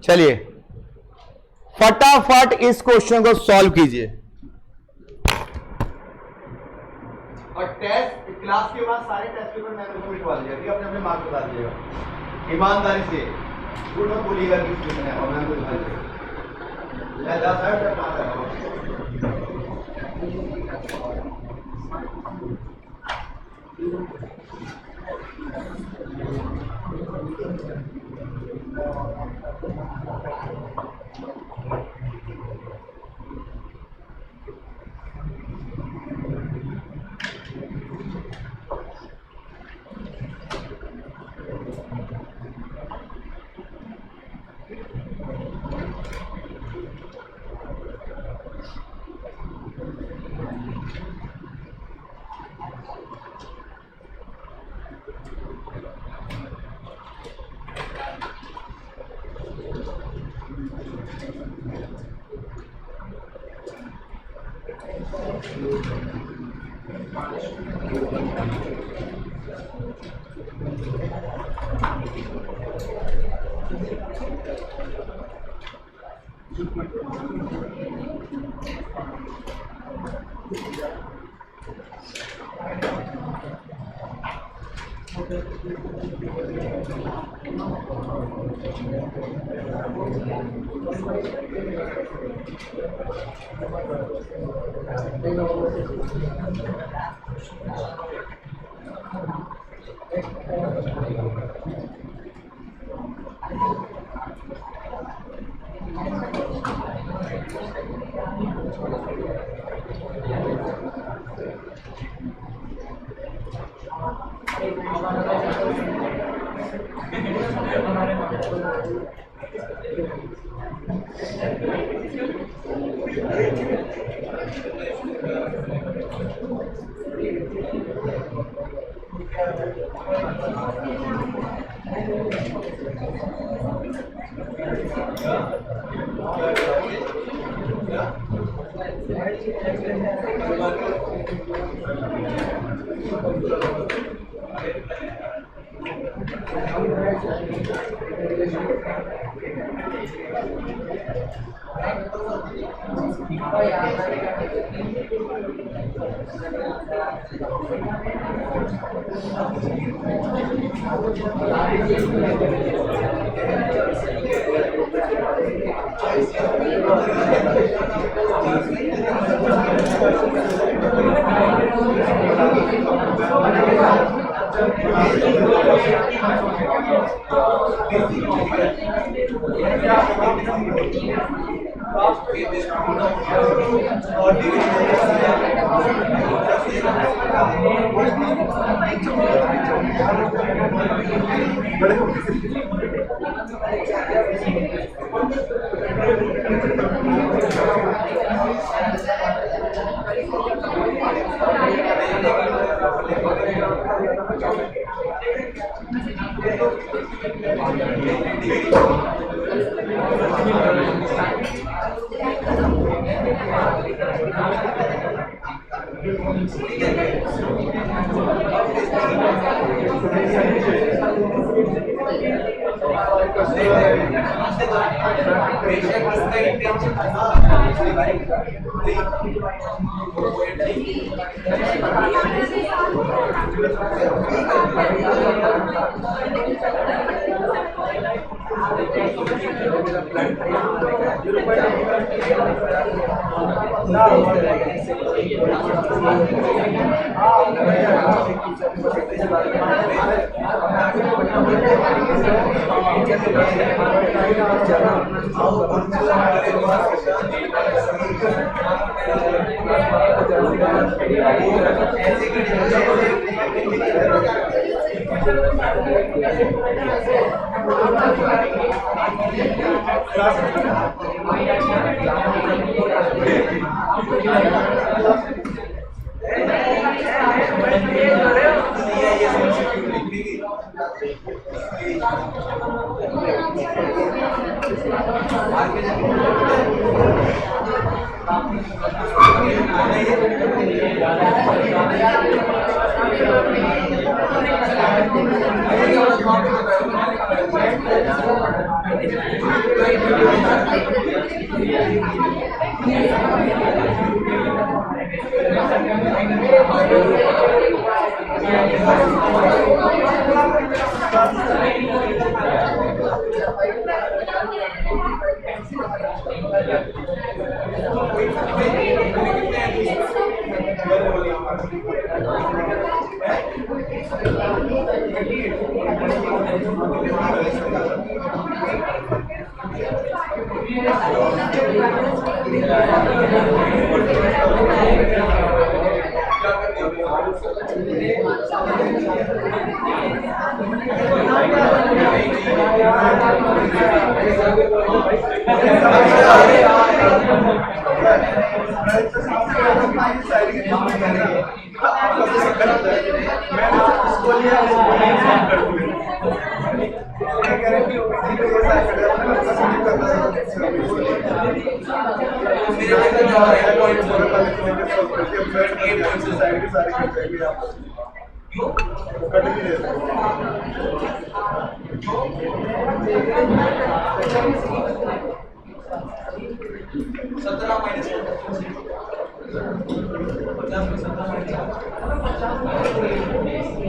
चलिए फटाफट इस क्वेश्चन को सॉल्व कीजिए। और टेस्ट क्लास के बाद सारे टेस्ट पेपर मैंने को मिटवा दिया, ठीक है, अपने अपने मार्क्स बता दीजिएगा ईमानदारी से, झूठ मत बोलिएगा कि इसमें है और मैं को दिखा दीजिएगा। मैं 10 मिनट तक बात कर रहा हूं।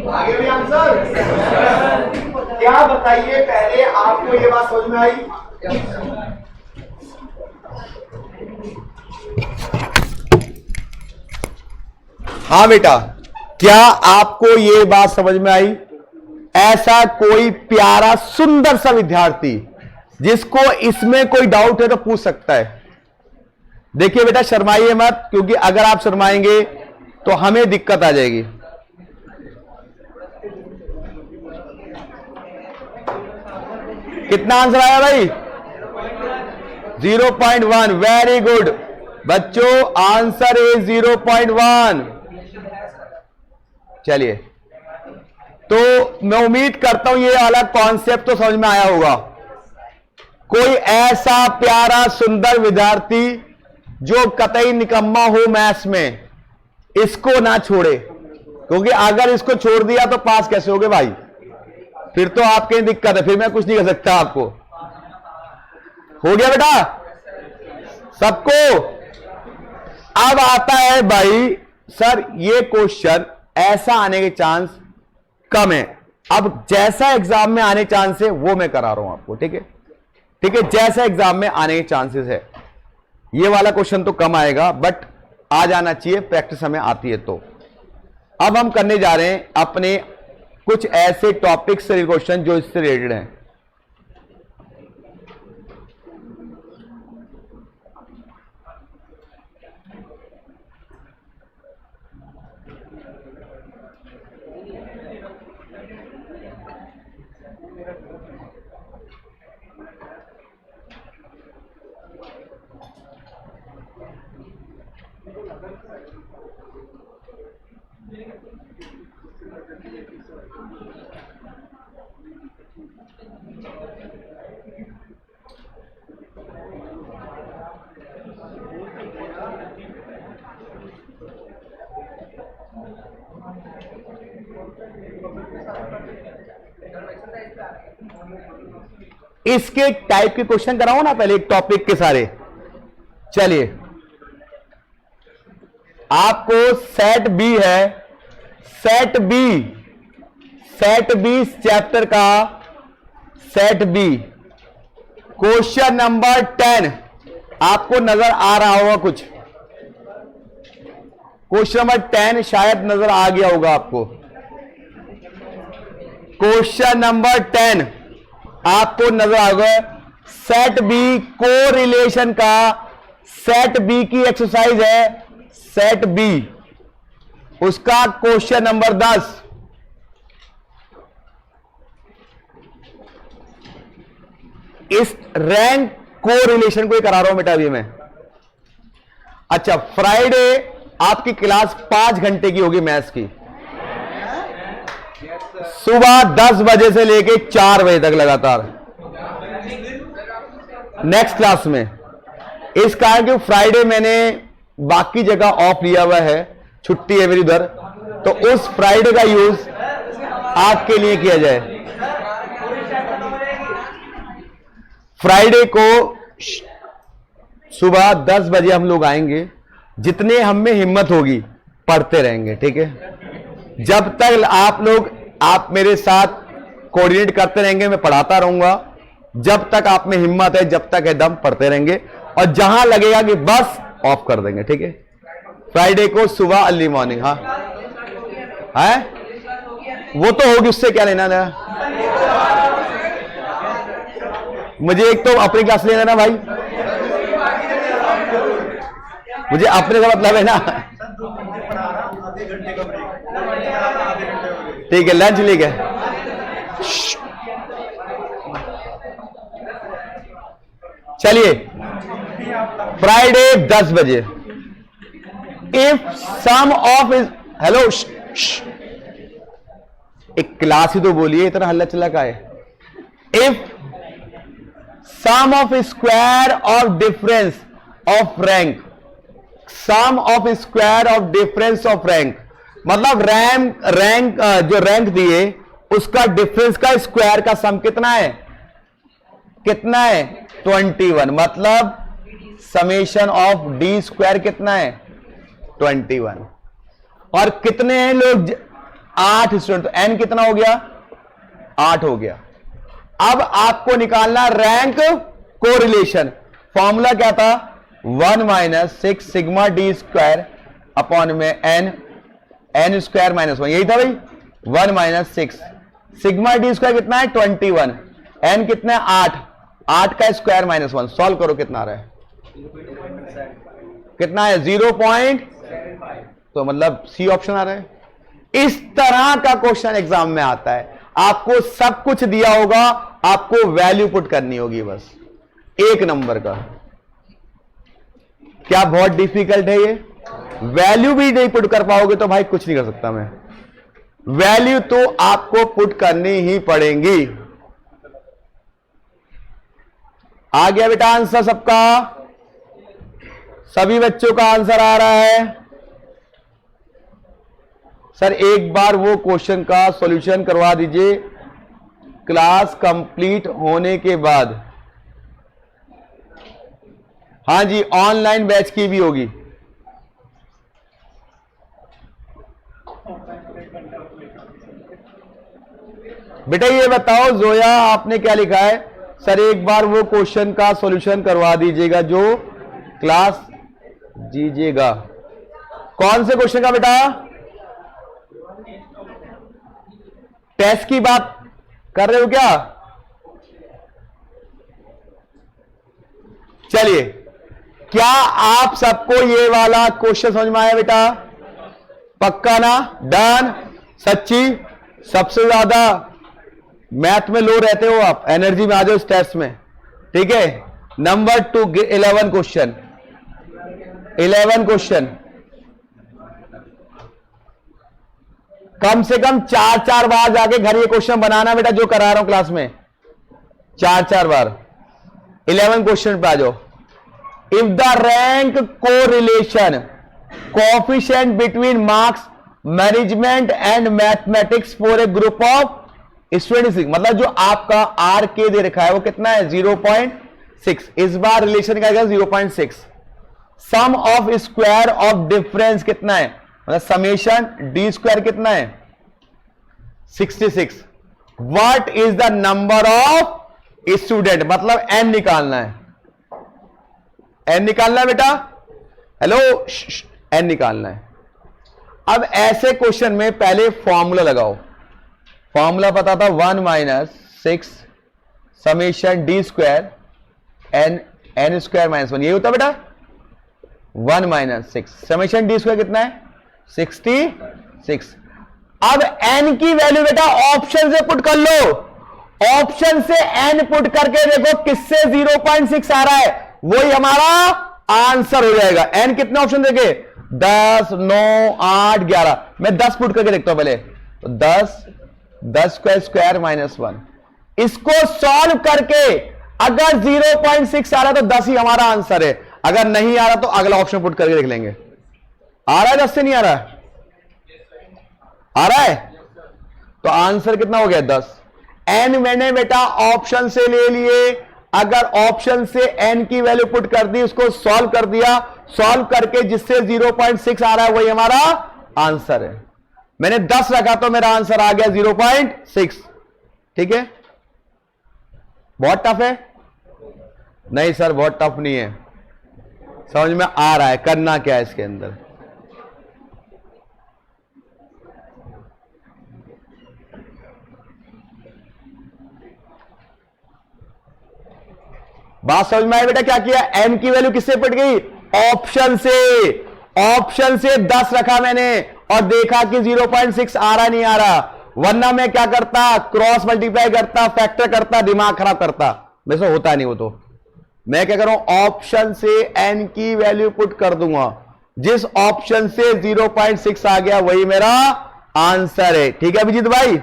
आगे भी आंसर क्या बताइए, पहले आपको ये बात समझ में आई? हाँ बेटा, क्या आपको ये बात समझ में आई? ऐसा कोई प्यारा सुंदर सा विद्यार्थी जिसको इसमें कोई डाउट है तो पूछ सकता है। देखिए बेटा, शर्माइए मत, क्योंकि अगर आप शर्माएंगे तो हमें दिक्कत आ जाएगी। कितना आंसर आया भाई? 0.1। वेरी गुड बच्चों, आंसर इज 0.1। चलिए, तो मैं उम्मीद करता हूं ये वाला कॉन्सेप्ट तो समझ में आया होगा। कोई ऐसा प्यारा सुंदर विद्यार्थी जो कतई निकम्मा हो मैथ्स में, इसको ना छोड़े, क्योंकि अगर इसको छोड़ दिया तो पास कैसे होगे भाई? फिर तो आपके दिक्कत है, फिर मैं कुछ नहीं कर सकता आपको। हो गया बेटा सबको? अब आता है भाई सर ये क्वेश्चन ऐसा आने के चांस कम है। अब जैसा एग्जाम में आने चांस है वो मैं करा रहा हूं आपको, ठीक है? ठीक है, जैसा एग्जाम में आने के चांसेस है। ये वाला क्वेश्चन तो कम आएगा बट आ जाना चाहिए, प्रैक्टिस हमें आती है तो। अब हम करने जा रहे हैं अपने कुछ ऐसे टॉपिक से क्वेश्चन जो इससे रिलेटेड हैं। इसके टाइप के क्वेश्चन कराओ ना पहले, एक टॉपिक के सारे। चलिए आपको सेट बी है, सेट बी चैप्टर का सेट बी क्वेश्चन नंबर 10 आपको नजर आ रहा होगा कुछ। क्वेश्चन नंबर 10 शायद नजर आ गया होगा आपको। क्वेश्चन नंबर 10 आपको नजर आ गया। सेट बी को रिलेशन का, सेट बी की एक्सरसाइज है सेट बी, उसका क्वेश्चन नंबर 10। इस रैंक को रिलेशन को ही करा रहा हूं बेटा अभी मैं। अच्छा, फ्राइडे आपकी क्लास 5 घंटे की होगी मैथ्स की, सुबह 10 बजे से लेके 4 बजे तक लगातार नेक्स्ट क्लास में। इस कारण कि फ्राइडे मैंने बाकी जगह ऑफ लिया हुआ है, छुट्टी है मेरी उधर, तो उस फ्राइडे का यूज आपके लिए किया जाए। फ्राइडे को सुबह 10 बजे हम लोग आएंगे, जितने हम में हिम्मत होगी पढ़ते रहेंगे, ठीक है? जब तक आप मेरे साथ कोऑर्डिनेट करते रहेंगे मैं पढ़ाता रहूंगा, जब तक आप में हिम्मत है, जब तक है दम पढ़ते रहेंगे, और जहां लगेगा कि बस ऑफ कर देंगे, ठीक है? फ्राइडे को सुबह अर्ली मॉर्निंग। हाँ है, वो तो होगी, उससे क्या लेना ना। मुझे एक तो अपनी क्लास लेना ना भाई, मुझे अपने का मतलब है ना। ठीक है, लंच ले गए। चलिए फ्राइडे 10 बजे। If sum of is hello, एक क्लास ही तो बोलिए, इतना हल्ला चिल्ला का है। If sum of square of difference of rank, sum of square of difference of rank मतलब रैंक जो रैंक दिए उसका डिफरेंस का स्क्वायर का सम कितना है? कितना है? 21। मतलब समेशन ऑफ डी स्क्वायर कितना है? 21। और कितने हैं लोग? 8 स्टूडेंट, तो एन कितना हो गया? 8 हो गया। अब आपको निकालना रैंक कोरिलेशन। फॉर्मूला क्या था? 1 - 6 सिग्मा डी स्क्वायर अपॉन में एन स्क्वायर -1, यही था भाई। 1 - 6 सिग्मा डी स्क्वायर कितना है? 21। एन कितना है? 8 का स्क्वायर -1। सॉल्व करो, कितना आ रहा है? कितना है? 0. तो मतलब सी ऑप्शन आ रहा है। इस तरह का क्वेश्चन एग्जाम में आता है। आपको सब कुछ दिया होगा, आपको वैल्यू पुट करनी होगी बस, 1 नंबर का। क्या बहुत डिफिकल्ट है ये? वैल्यू भी नहीं पुट कर पाओगे तो भाई कुछ नहीं कर सकता मैं। वैल्यू तो आपको पुट करनी ही पड़ेगी। आ गया बेटा आंसर सबका? सभी बच्चों का आंसर आ रहा है? सर एक बार वो क्वेश्चन का सॉल्यूशन करवा दीजिए क्लास कंप्लीट होने के बाद, हाँ जी, ऑनलाइन बैच की भी होगी। बेटा ये बताओ जोया, आपने क्या लिखा है? सर एक बार वो क्वेश्चन का सॉल्यूशन करवा दीजिएगा जो क्लास दीजिएगा। कौन से क्वेश्चन का बेटा? टेस्ट की बात कर रहे हो क्या? चलिए, क्या आप सबको ये वाला क्वेश्चन समझ में आया बेटा? पक्का ना? डन? सच्ची? सबसे ज्यादा मैथ में लो रहते हो आप, एनर्जी में आ जाओ इस टेस्ट में, ठीक है। नंबर 2, 11 क्वेश्चन, 11 क्वेश्चन, कम से कम 4-4 बार जाके घर ये क्वेश्चन बनाना बेटा, जो करा रहा हूं क्लास में, 4-4 बार। 11 क्वेश्चन पे आ जाओ। If the rank correlation coefficient between marks management and mathematics for a group of students, मतलब जो आपका आर के दे रखा है वो कितना है? 0.6। इस बार रिलेशन का 0.6। सम ऑफ स्क्वायर ऑफ डिफरेंस कितना है? मतलब समेशन डी स्क्वायर कितना है? 66। What is the number of student, मतलब एन निकालना है। एन निकालना है बेटा, हेलो, एन निकालना है। अब ऐसे क्वेश्चन में पहले फॉर्मूला लगाओ। फॉर्मूला पता था 1 - 6 summation D square N square -1, यही होता बेटा। 1 - 6 समेशन डी स्क्वायर कितना है? 66। अब एन की वैल्यू बेटा ऑप्शन से पुट कर लो। ऑप्शन से एन पुट करके देखो किससे 0.6 आ रहा है, वही हमारा आंसर हो जाएगा। एन कितने ऑप्शन देखे? 10, 9, 8, 11। मैं 10 पुट करके देखता हूं पहले। तो 10 का स्क्वायर -1। इसको सॉल्व करके अगर 0.6 आ रहा है तो 10 ही हमारा आंसर है। अगर नहीं आ रहा तो अगला ऑप्शन पुट करके देख लेंगे। आ रहा है 10 से? नहीं आ रहा है? आ रहा है। तो आंसर कितना हो गया? 10। एन मैंने बेटा ऑप्शन से ले लिए। अगर ऑप्शन से एन की वैल्यू पुट कर दी, उसको सॉल्व कर दिया, सॉल्व करके जिससे 0.6 आ रहा है वही हमारा आंसर है। मैंने 10 रखा तो मेरा आंसर आ गया 0.6। ठीक है? बहुत टफ है? नहीं सर बहुत टफ नहीं है, समझ में आ रहा है करना क्या है इसके अंदर। बात समझ में आई बेटा? क्या किया? एन की वैल्यू किससे पुट गई? ऑप्शन से। ऑप्शन से 10 रखा मैंने और देखा कि 0.6 आ रहा नहीं आ रहा, वरना मैं क्या करता? क्रॉस मल्टीप्लाई करता, फैक्टर करता, दिमाग खराब करता। वैसे होता नहीं वो। तो मैं क्या करूं? ऑप्शन से एन की वैल्यू पुट कर दूंगा, जिस ऑप्शन से 0.6 आ गया वही मेरा आंसर है। ठीक है अभिजीत भाई?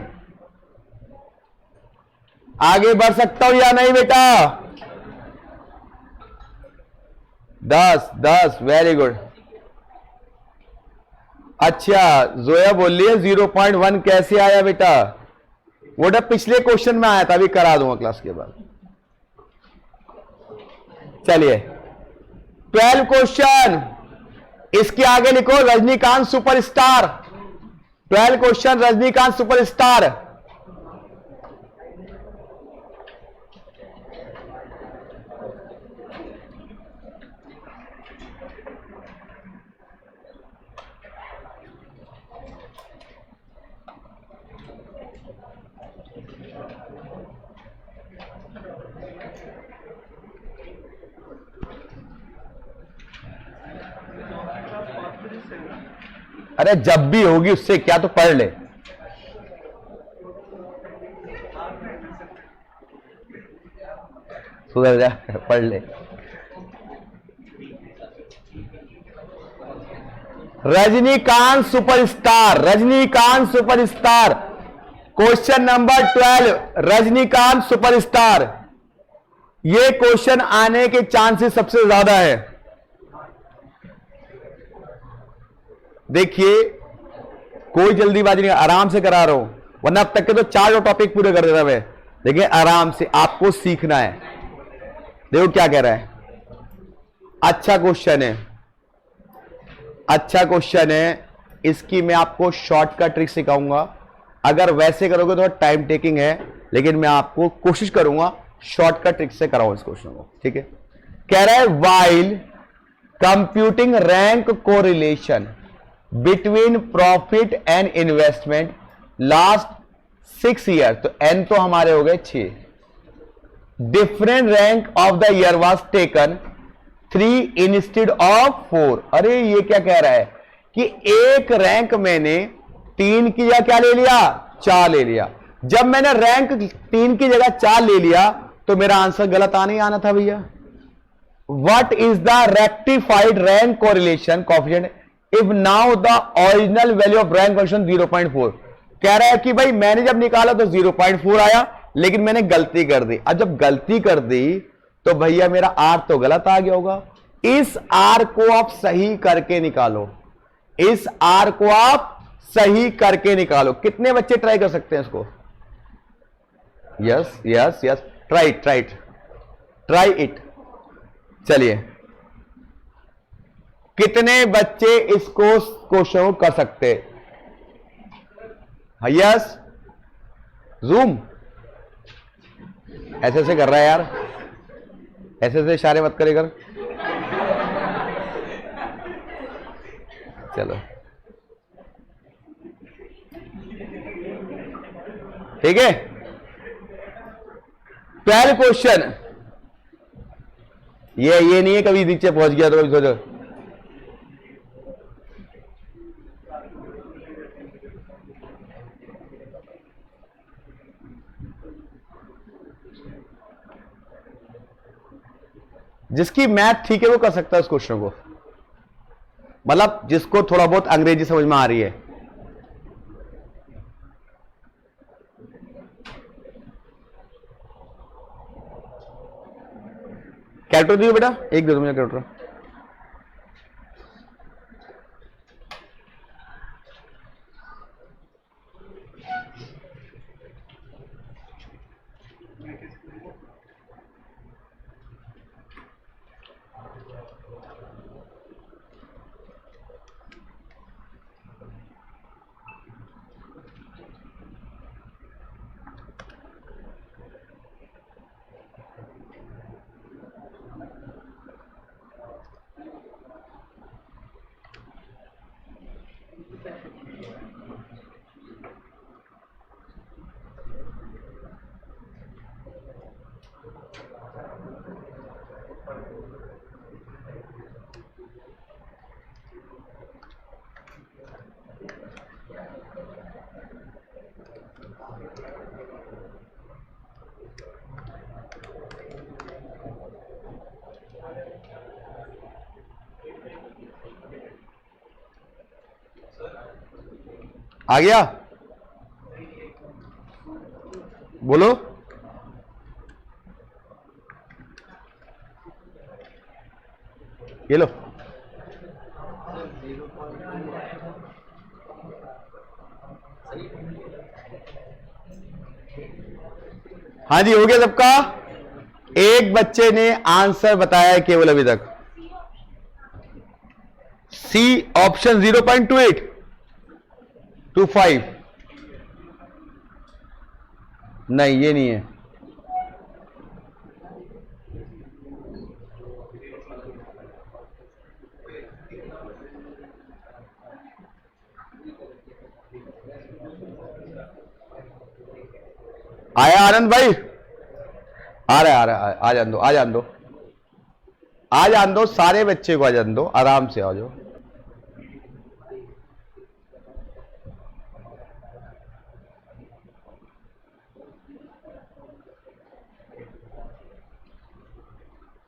आगे बढ़ सकता हूं या नहीं बेटा? 10 वेरी गुड। अच्छा जोया बोल रही है 0.1 कैसे आया बेटा? वो तो पिछले क्वेश्चन में आया था, अभी करा दूंगा क्लास के बाद। चलिए 12 क्वेश्चन, इसके आगे लिखो Rajinikanth superstar. 12 question Rajinikanth superstar. अरे जब भी होगी उससे क्या, तो पढ़ ले। सुधर जा, पढ़ ले। Rajinikanth superstar, Rajinikanth superstar. Question number 12 Rajinikanth superstar. ये क्वेश्चन आने के चांसेस सबसे ज्यादा है। देखिए कोई जल्दीबाजी नहीं, आराम से करा रहा हूं, वरना अब तक के तो 4 टॉपिक पूरे कर देता मैं। देखिए आराम से आपको सीखना है। देखो क्या कह रहा है, अच्छा क्वेश्चन है, अच्छा क्वेश्चन है। इसकी मैं आपको शॉर्टकट ट्रिक सिखाऊंगा। अगर वैसे करोगे तो टाइम टेकिंग है, लेकिन मैं आपको कोशिश करूंगा शॉर्टकट ट्रिक से कराऊं इस क्वेश्चन को, ठीक है। कह रहा है while computing rank correlation between profit and investment last 6 year, तो एन तो हमारे हो गए 6। Different rank of the year was taken 3 instead of 4। अरे ये क्या कह रहा है कि एक रैंक मैंने 3 की जगह क्या ले लिया, 4 ले लिया। जब मैंने रैंक 3 की जगह 4 ले लिया तो मेरा आंसर गलत आने आना था भैया। What is the rectified rank correlation coefficient if now the original value of rank function 0.4? कह रहा है कि भाई मैंने जब निकाला तो 0.4 आया, लेकिन मैंने गलती कर दी। अब जब गलती कर दी तो भैया मेरा आर तो गलत आ गया होगा। इस आर को आप सही करके निकालो, इस आर को आप सही करके निकालो। कितने बच्चे ट्राई कर सकते हैं इसको? Yes yes yes, try it. चलिए, कितने बच्चे इसको क्वेश्चन कर सकते? यस, जूम ऐसे से कर रहा है यार, ऐसे से इशारे मत करे कर। चलो ठीक है। पहला क्वेश्चन ये नहीं है कभी नीचे पहुंच गया तो सोचो। जिसकी मैथ ठीक है वो कर सकता है उस क्वेश्चन को, मतलब जिसको थोड़ा बहुत अंग्रेजी समझ में आ रही है। कैलकुलेटर दियो बेटा, एक दे दो मुझे कैलकुलेटर। आ गया? बोलो। ये लो। हाँ जी, हो गया सबका? एक बच्चे ने आंसर बताया है केवल अभी तक, सी ऑप्शन 0.2825। नहीं, ये नहीं है। आया आनंद भाई? आ रहा है, आ जान दो, आ जान दो, आ जान दो, सारे बच्चे को आ जान दो, आराम से आ जाओ।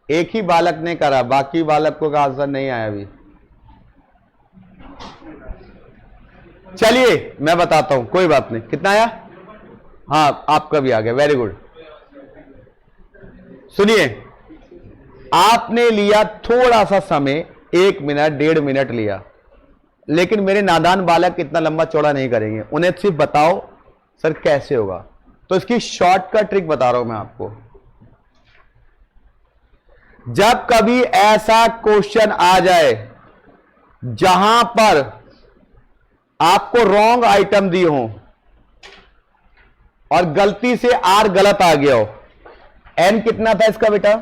एक ही बालक ने करा, बाकी बालकों का आंसर नहीं आया अभी। चलिए मैं बताता हूं, कोई बात नहीं। कितना आया? हाँ, आपका भी आ गया, वेरी गुड। सुनिए, आपने लिया थोड़ा सा समय, 1 मिनट 1.5 मिनट लिया, लेकिन मेरे नादान बालक इतना लंबा चौड़ा नहीं करेंगे। उन्हें सिर्फ बताओ सर कैसे होगा। तो इसकी शॉर्टकट ट्रिक बता रहा हूं मैं आपको। जब कभी ऐसा क्वेश्चन आ जाए जहां पर आपको रॉन्ग आइटम दी हो और गलती से आर गलत आ गया हो, एन कितना था इसका बेटा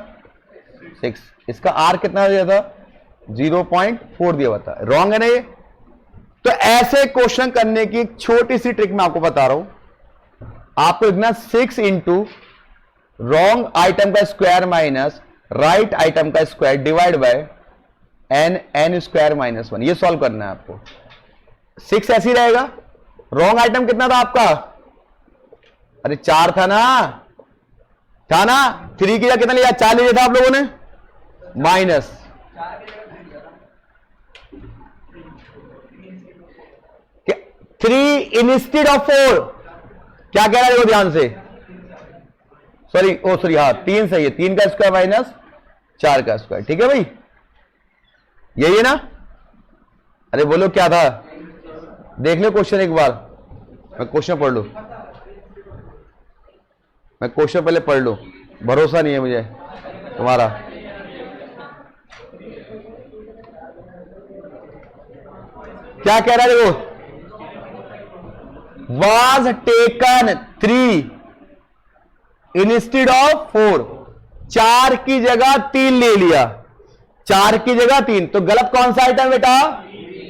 6, इसका आर कितना दिया था 0.4 दिया हुआ था, रॉन्ग है ना ये। तो ऐसे क्वेश्चन करने की एक छोटी सी ट्रिक मैं आपको बता रहा हूं। आपको लिखना 6 इंटू रॉन्ग आइटम का स्क्वायर माइनस राइट आइटम का square divide by N square minus 1, ये सॉल्व करना है आपको। 6 ऐसे ही रहेगा, रॉन्ग आइटम कितना था आपका, अरे 4 था ना 3 की जगह कितना लिया 4 लिया था आप लोगों ने, माइनस थ्री इंस्टेड ऑफ 4, क्या कह रहा है देखो ध्यान से, सॉरी हाँ 3 सही है, 3 का स्क्वायर माइनस 4 का स्क्वायर, ठीक है भाई, यही है ना। अरे बोलो क्या था, देख लो क्वेश्चन एक बार, मैं क्वेश्चन पढ़ लू, मैं क्वेश्चन पहले पढ़ लू, भरोसा नहीं है मुझे तुम्हारा। क्या कह रहा है देखो, was taken 3 इंस्टेड ऑफ 4, 4 की जगह 3 ले लिया, 4 की जगह 3, तो गलत कौन सा आइटम बेटा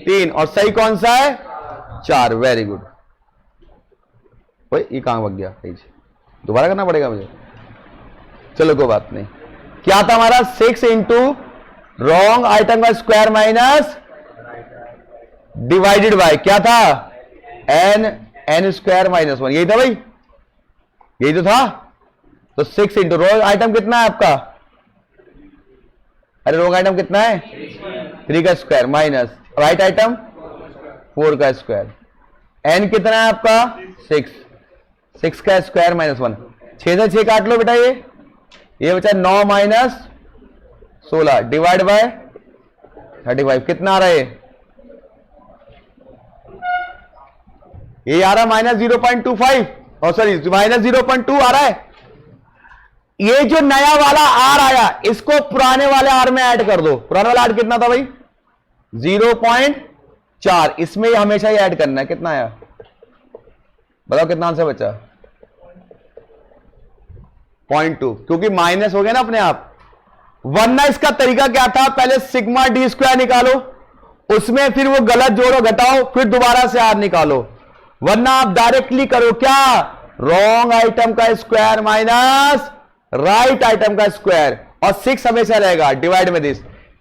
3 और सही कौन सा है 4, वेरी गुड। ये कहां भाग गया, दोबारा करना पड़ेगा मुझे, चलो कोई बात नहीं। क्या था हमारा 6 इंटू रॉन्ग आइटम का स्क्वायर माइनस डिवाइडेड बाय क्या था एन स्क्वायर माइनस 1, यही था भाई, यही तो था। तो 6 इंटू रॉन्ग आइटम कितना है आपका, अरे रॉन्ग आइटम कितना है 3 का स्क्वायर माइनस राइट आइटम 4 का स्क्वायर, एन कितना है आपका 6 का स्क्वायर माइनस 1, 6 से 6 काट लो बेटा, ये बचा 9 माइनस 16 डिवाइड बाय 35, कितना आ रहा है ये आ रहा माइनस 0.25 और सॉरी माइनस 0.2 आ रहा है। ये जो नया वाला आर आया इसको पुराने वाले आर में ऐड कर दो, पुराना वाला आर कितना था भाई 0.4, इसमें हमेशा ही ऐड करना है, कितना आया बताओ कितना आंसर बचा 0.2, क्योंकि माइनस हो गया ना अपने आप। वरना इसका तरीका क्या था, पहले सिग्मा डी स्क्वायर निकालो, उसमें फिर वो गलत जोड़ो घटाओ, फिर दोबारा से आर निकालो, वरना आप डायरेक्टली करो क्या रॉन्ग आइटम का स्क्वायर माइनस राइट आइटम का स्क्वायर, और 6 हमेशा रहेगा डिवाइड में दिस,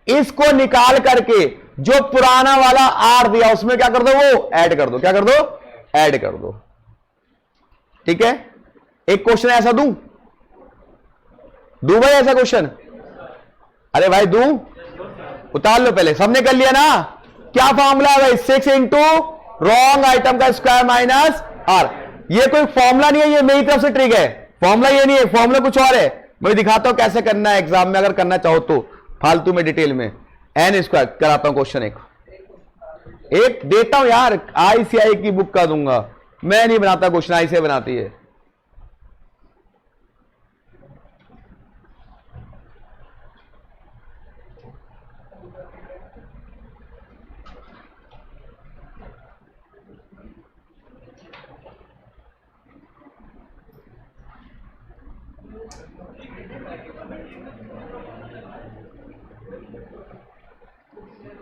इसको निकाल करके जो पुराना वाला आर दिया उसमें क्या कर दो वो ऐड कर दो, क्या कर दो ऐड कर दो, ठीक है। एक क्वेश्चन ऐसा दूं भाई, ऐसा क्वेश्चन, अरे भाई दूं, उतार लो पहले, सबने कर लिया ना, क्या फॉर्मूला है भाई 6 इंटू रॉन्ग आइटम का स्क्वायर माइनस आर, ये कोई फॉर्मूला नहीं है, ये मेरी तरफ से ट्रिक है, फॉर्मूला ये नहीं है, फॉर्मूला कुछ और है, मैं दिखाता हूं कैसे करना है एग्जाम में, अगर करना चाहो तो फालतू में डिटेल में। एन स्क्वायर कराता हूं क्वेश्चन, एक देता हूं यार, आईसीआई की बुक का दूंगा, मैं नहीं बनाता क्वेश्चन, आईसीआई बनाती है।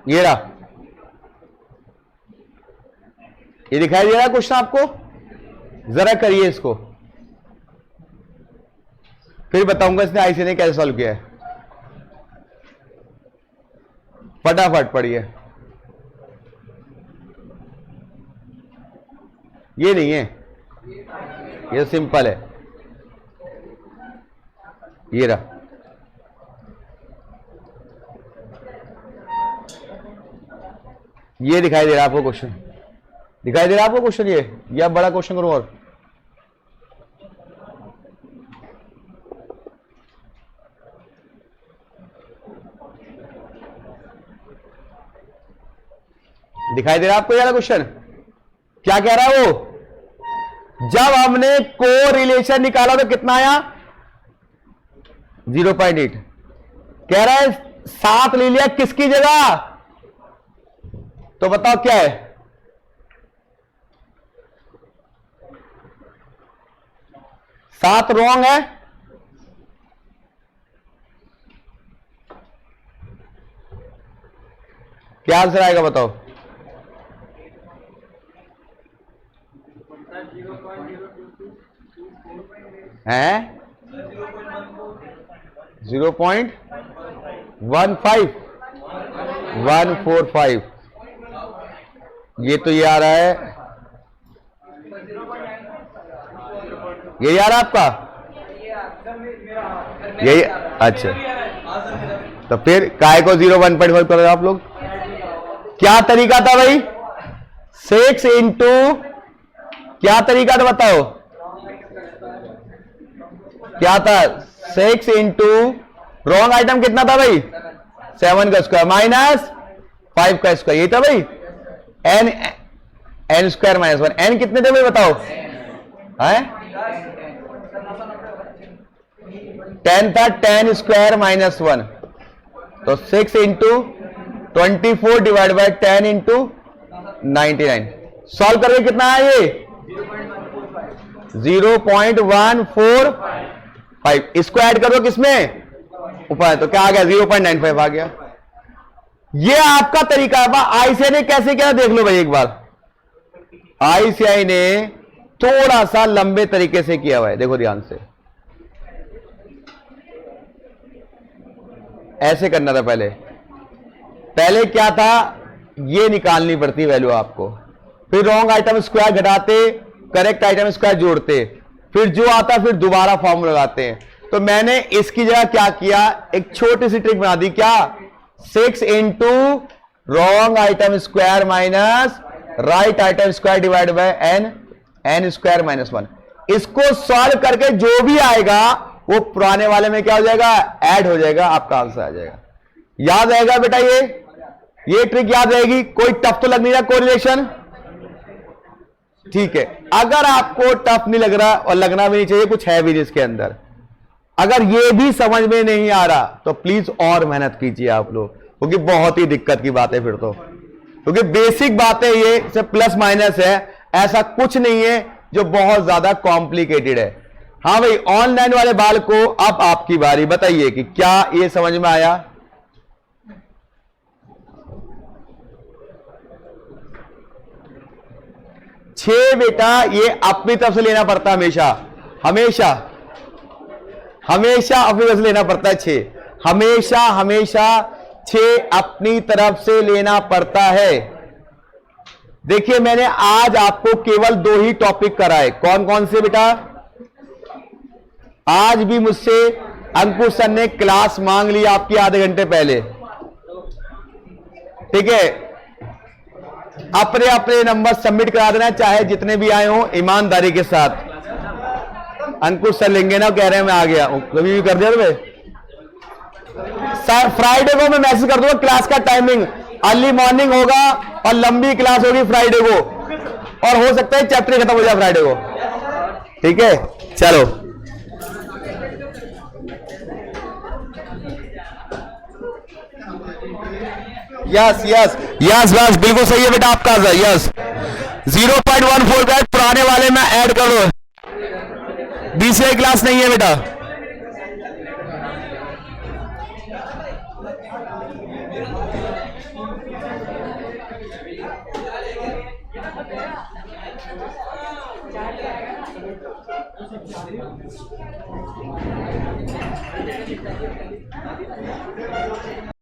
ये रहा, ये दिखाई दे रहा है क्वेश्चन आपको, जरा करिए इसको, फिर बताऊंगा इसने आईसी ने कैसे सॉल्व किया है, फटाफट पढ़िए। ये नहीं है, ये सिंपल है, ये रहा, ये दिखाई दे रहा है आपको क्वेश्चन, दिखाई दे रहा है आपको क्वेश्चन, ये आप बड़ा क्वेश्चन करो, और दिखाई दे रहा है आपको ये वाला क्वेश्चन, क्या कह रहा है वो, जब हमने कोरिलेशन निकाला तो कितना आया? 0.8। कह रहा है 7 ले लिया किसकी जगह? तो बताओ क्या है? सात रॉन्ग है। क्या आंसर आएगा बताओ? हैं 0.145 ये तो ये आ रहा है, यही आ रहा है आपका? यही अच्छा, तो फिर काय को 0.145 करो आप लोग। क्या तरीका था भाई? 6 इंटू क्या तरीका था बताओ? क्या था? 6 इंटू रॉन्ग आइटम कितना था भाई? 7 का स्क्वायर माइनस 5 का स्क्वायर, ये था भाई n स्क्वायर माइनस 1। n कितने थे भाई बताओ? है 10 था, 10 स्क्वायर माइनस 1, तो 6 into 24 divide by 10 into 99। Solve करके कितना है ये? 0.145। इसको ऐड करो किसमें? ऊपर, तो क्या आ गया? 0.95 आ गया। ये आपका तरीका है। आईसीआई ने कैसे किया देख लो भाई एक बार। आईसीआई ने थोड़ा सा लंबे तरीके से किया हुआ है, देखो ध्यान से। ऐसे करना था पहले क्या था? ये निकालनी पड़ती वैल्यू आपको, फिर रॉन्ग आइटम स्क्वायर घटाते, करेक्ट आइटम स्क्वायर जोड़ते, फिर जो आता फिर दोबारा फॉर्मूला लगाते हैं। तो मैंने इसकी जगह क्या किया? एक छोटी सी ट्रिक बना दी। क्या? 6 into wrong item square minus right item square divide by N square minus 1। इसको सॉल्व करके जो भी आएगा वो पुराने वाले में क्या हो जाएगा? ऐड हो जाएगा, आपका आंसर आ जाएगा। याद रहेगा बेटा? ये ट्रिक याद रहेगी? कोई टफ तो लग नहीं रहा कोरिलेशन? ठीक है। अगर आपको टफ नहीं लग रहा और लगना भी नहीं चाहिए, कुछ है भी इसके अंदर, अगर ये भी समझ में नहीं आ रहा तो प्लीज और मेहनत कीजिए आप लोग, क्योंकि बहुत ही दिक्कत की बात है फिर तो, क्योंकि बेसिक बातें ये सिर्फ प्लस माइनस है, ऐसा कुछ नहीं है जो बहुत ज्यादा कॉम्प्लिकेटेड है। हाँ भाई, ऑनलाइन वाले बाल को अब आपकी बारी, बताइए कि क्या ये समझ में आया? छह बेटा ये अपनी तरफ से लेना पड़ता है, हमेशा अपनी तरफ से लेना पड़ता है। हमेशा 6 अपनी तरफ से लेना पड़ता है। देखिए मैंने आज आपको केवल 2 ही टॉपिक कराए। कौन कौन से बेटा? आज भी मुझसे अंकुश सर ने क्लास मांग ली आपकी आधे घंटे पहले, ठीक है? अपने अपने नंबर सबमिट करा देना, चाहे जितने भी आए हों, ईमानदारी के साथ। अंकुश सर लेंगे ना, कह रहे हैं मैं आ गया, कभी भी कर दिया तुम्हें। फ्राइडे को मैं मैसेज कर दूंगा क्लास का टाइमिंग, अर्ली मॉर्निंग होगा और लंबी क्लास होगी फ्राइडे को, और हो सकता है चैप्टर खत्म हो जाए फ्राइडे को, ठीक है? चलो यस यस यस बस बिल्कुल सही है बेटा आपका आंसर। यस 0.145 पुराने वाले में ऐड कर दो, बीसीआई क्लास नहीं है बेटा।